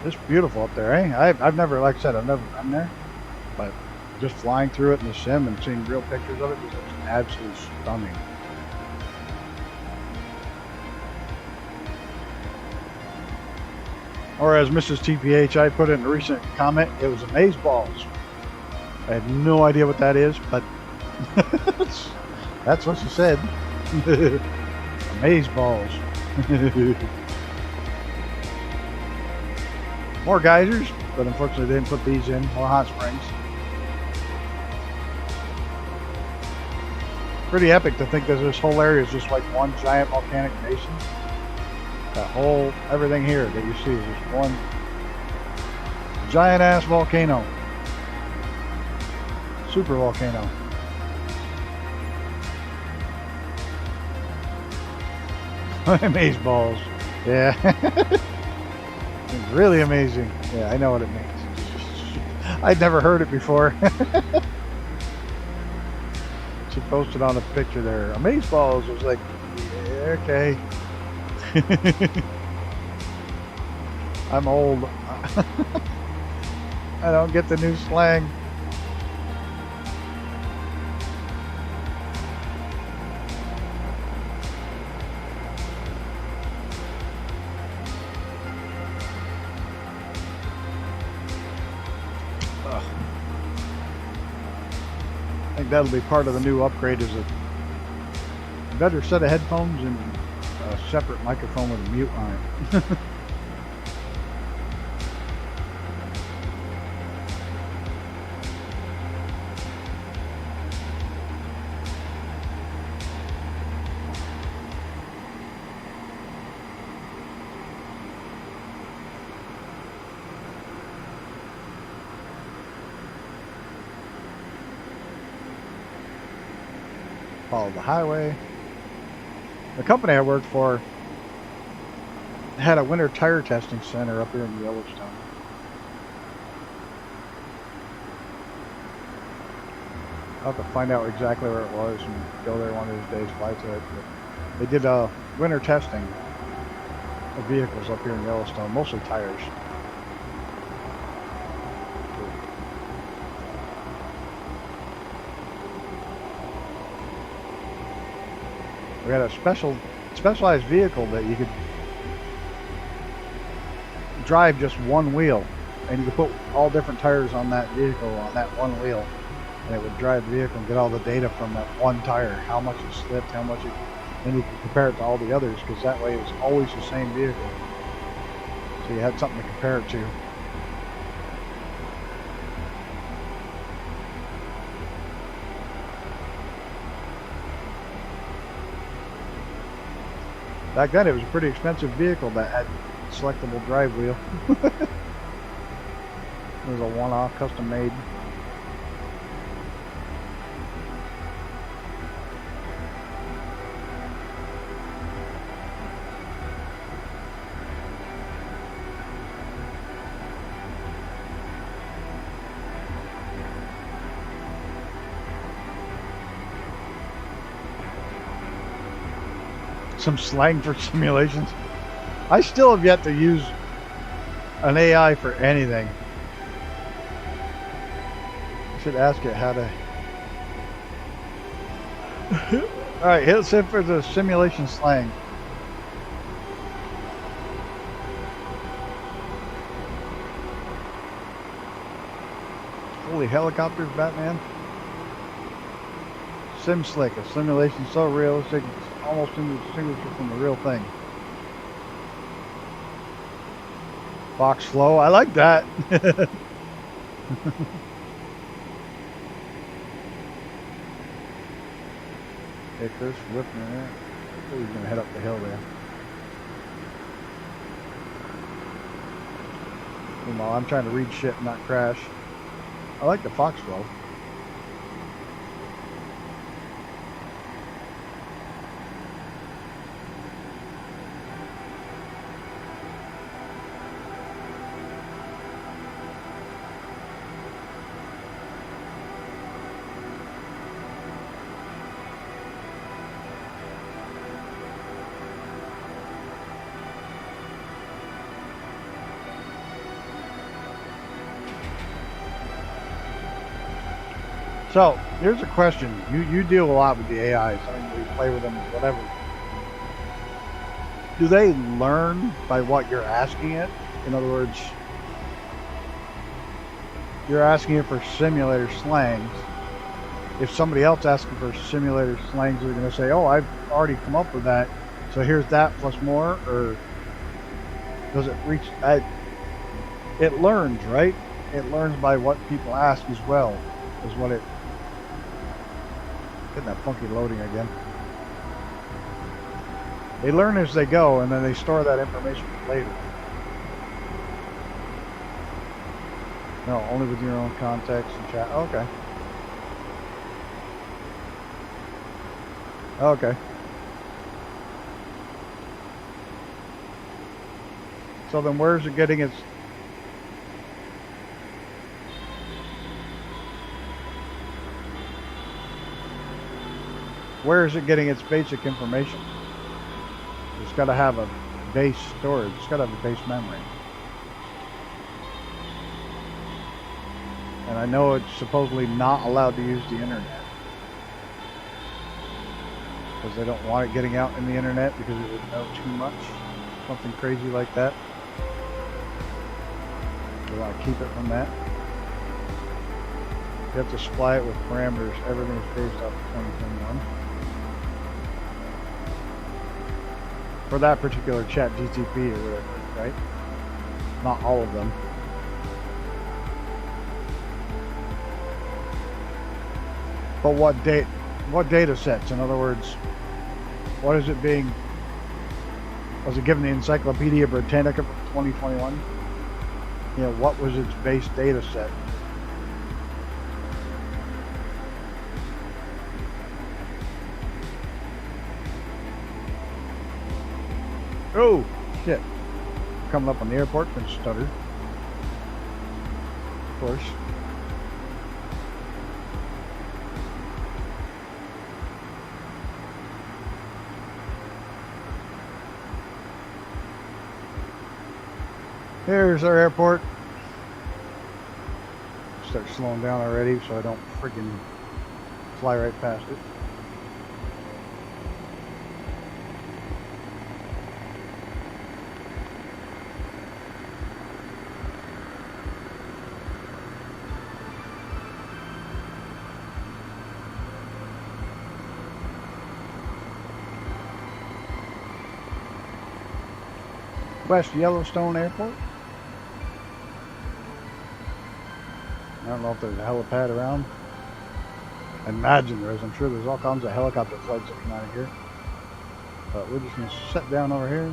It's beautiful up there, eh? I've never, like I said, I've never been there, but just flying through it in the sim and seeing real pictures of it is absolutely stunning. Or as Mrs. TPHI put it in a recent comment, it was amazeballs. I have no idea what that is, but that's what she said. Amazeballs. More geysers, but unfortunately they didn't put these in. More hot springs. Pretty epic to think that this whole area is just like one giant volcanic basin. That whole, everything here that you see is just one giant ass volcano. Super volcano. Amazeballs. Yeah. It's really amazing. Yeah, I know what it means. I'd never heard it before. She posted on a picture there. Amazeballs. I was like, yeah, okay. I'm old. I don't get the new slang. I think that'll be part of the new upgrade, is a better set of headphones and a separate microphone with a mute on it. Follow the highway. The company I worked for had a winter tire testing center up here in Yellowstone. I'll have to find out exactly where it was and go there one of these days, fly to it. But they did winter testing of vehicles up here in Yellowstone, mostly tires. We had a specialized vehicle that you could drive just one wheel, and you could put all different tires on that vehicle on that one wheel, and it would drive the vehicle and get all the data from that one tire, how much it slipped, how much it, and you could compare it to all the others, because that way it was always the same vehicle. So you had something to compare it to. Back then, it was a pretty expensive vehicle that had selectable drive wheel. It was a one-off, custom made. Some slang for simulations. I still have yet to use an AI for anything. I should ask it how to. Alright, hit it for the simulation slang. Holy helicopters, Batman. Sim slick, a simulation so realistic it's almost indistinguishable from the real thing. Fox flow, I like that. Hey Chris, whipping in there. Oh, he's gonna head up the hill there. Meanwhile, I'm trying to read shit and not crash. I like the Fox flow. So here's a question. You deal a lot with the AIs. I mean, you play with them, whatever. Do they learn by what you're asking it? In other words, you're asking it for simulator slangs. If somebody else asking for simulator slangs, they're going to say, "Oh, I've already come up with that. So here's that plus more." Or does it reach? It learns, right? It learns by what people ask as well. Is what it. Getting that funky loading again. They learn as they go, and then they store that information for later. No, only with your own context and chat. Okay. Okay. So then where's it getting its... Where is it getting its basic information? It's got to have a base storage. It's got to have a base memory. And I know it's supposedly not allowed to use the internet. Because they don't want it getting out in the internet because it would know too much. Something crazy like that. They want to keep it from that. You have to supply it with parameters. Everything is based off of 2021. For that particular chat GTP or whatever, right? Not all of them. But what data sets? In other words, what is it being... Was it given the Encyclopedia Britannica from 2021? You know, what was its base data set? Oh, shit. Coming up on the airport, can stutter. Of course. Here's our airport. Start slowing down already so I don't freaking fly right past it. West Yellowstone Airport. I don't know if there's a helipad around. I imagine there is. I'm sure there's all kinds of helicopter flights that come out of here. But we're just going to sit down over here.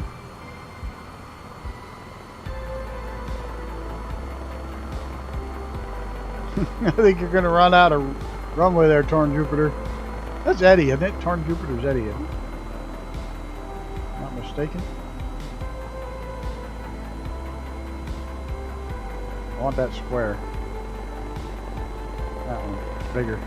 I think you're going to run out of runway there, Torn Jupiter. That's Eddie, isn't it? Torn Jupiter's Eddie, isn't it? Not mistaken. I want that square. That one. It's bigger.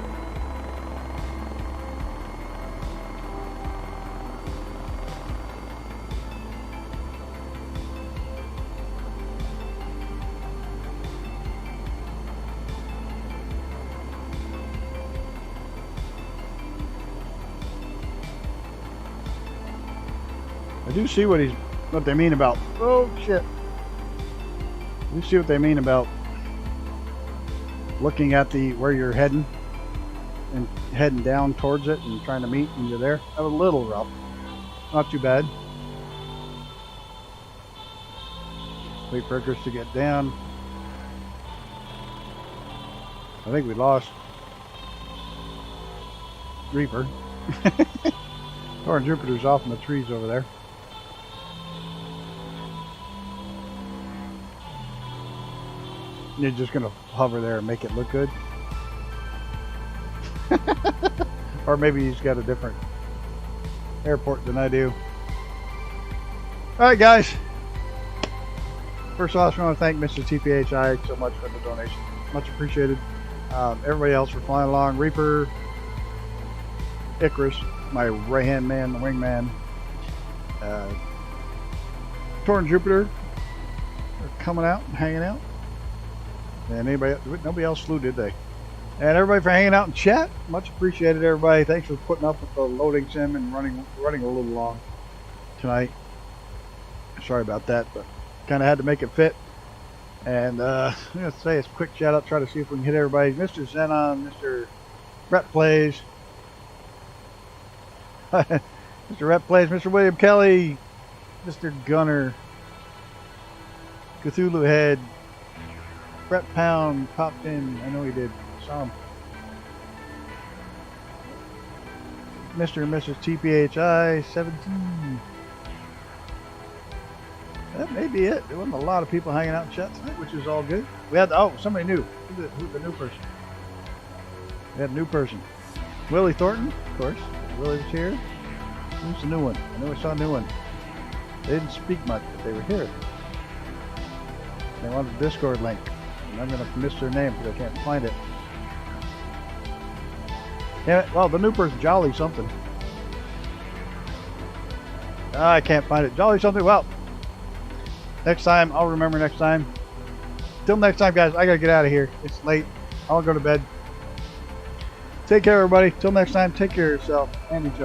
I do see what they mean about... Oh, shit. You see what they mean about looking at where you're heading and heading down towards it and trying to meet when you're there. That was a little rough. Not too bad. Wait for Icarus to get down. I think we lost Reaper. Torn Jupiter's off in the trees over there. You're just gonna hover there and make it look good. Or maybe he's got a different airport than I do. Alright guys. First off, I want to thank Mr. TPHI so much for the donation. Much appreciated. Everybody else for flying along. Reaper, Icarus, my right hand man, the wingman. Torn Jupiter are coming out and hanging out. And nobody else flew, did they? And everybody for hanging out in chat. Much appreciated, everybody. Thanks for putting up with the loading sim and running a little long tonight. Sorry about that, but kind of had to make it fit. And I'm going to say a quick shout out, try to see if we can hit everybody. Mr. Zenon, Mr. Rep Plays, Mr. Rep Plays, Mr. William Kelly, Mr. Gunner, Cthulhu Head, Brett Pound popped in. I know he did. Saw him. Mr. and Mrs. TPHI 17. That may be it. There wasn't a lot of people hanging out in chat tonight, which is all good. We had, oh, somebody new. Who's the new person? We had a new person. Willie Thornton, of course. Willie was here. Who's the new one? I know I saw a new one. They didn't speak much, but they were here. They wanted a Discord link. And I'm going to miss their name because I can't find it. Yeah, well, the new person, Jolly something. I can't find it. Jolly something. Well, next time, I'll remember next time. Till next time, guys, I got to get out of here. It's late. I'll go to bed. Take care, everybody. Till next time, take care of yourself and each other.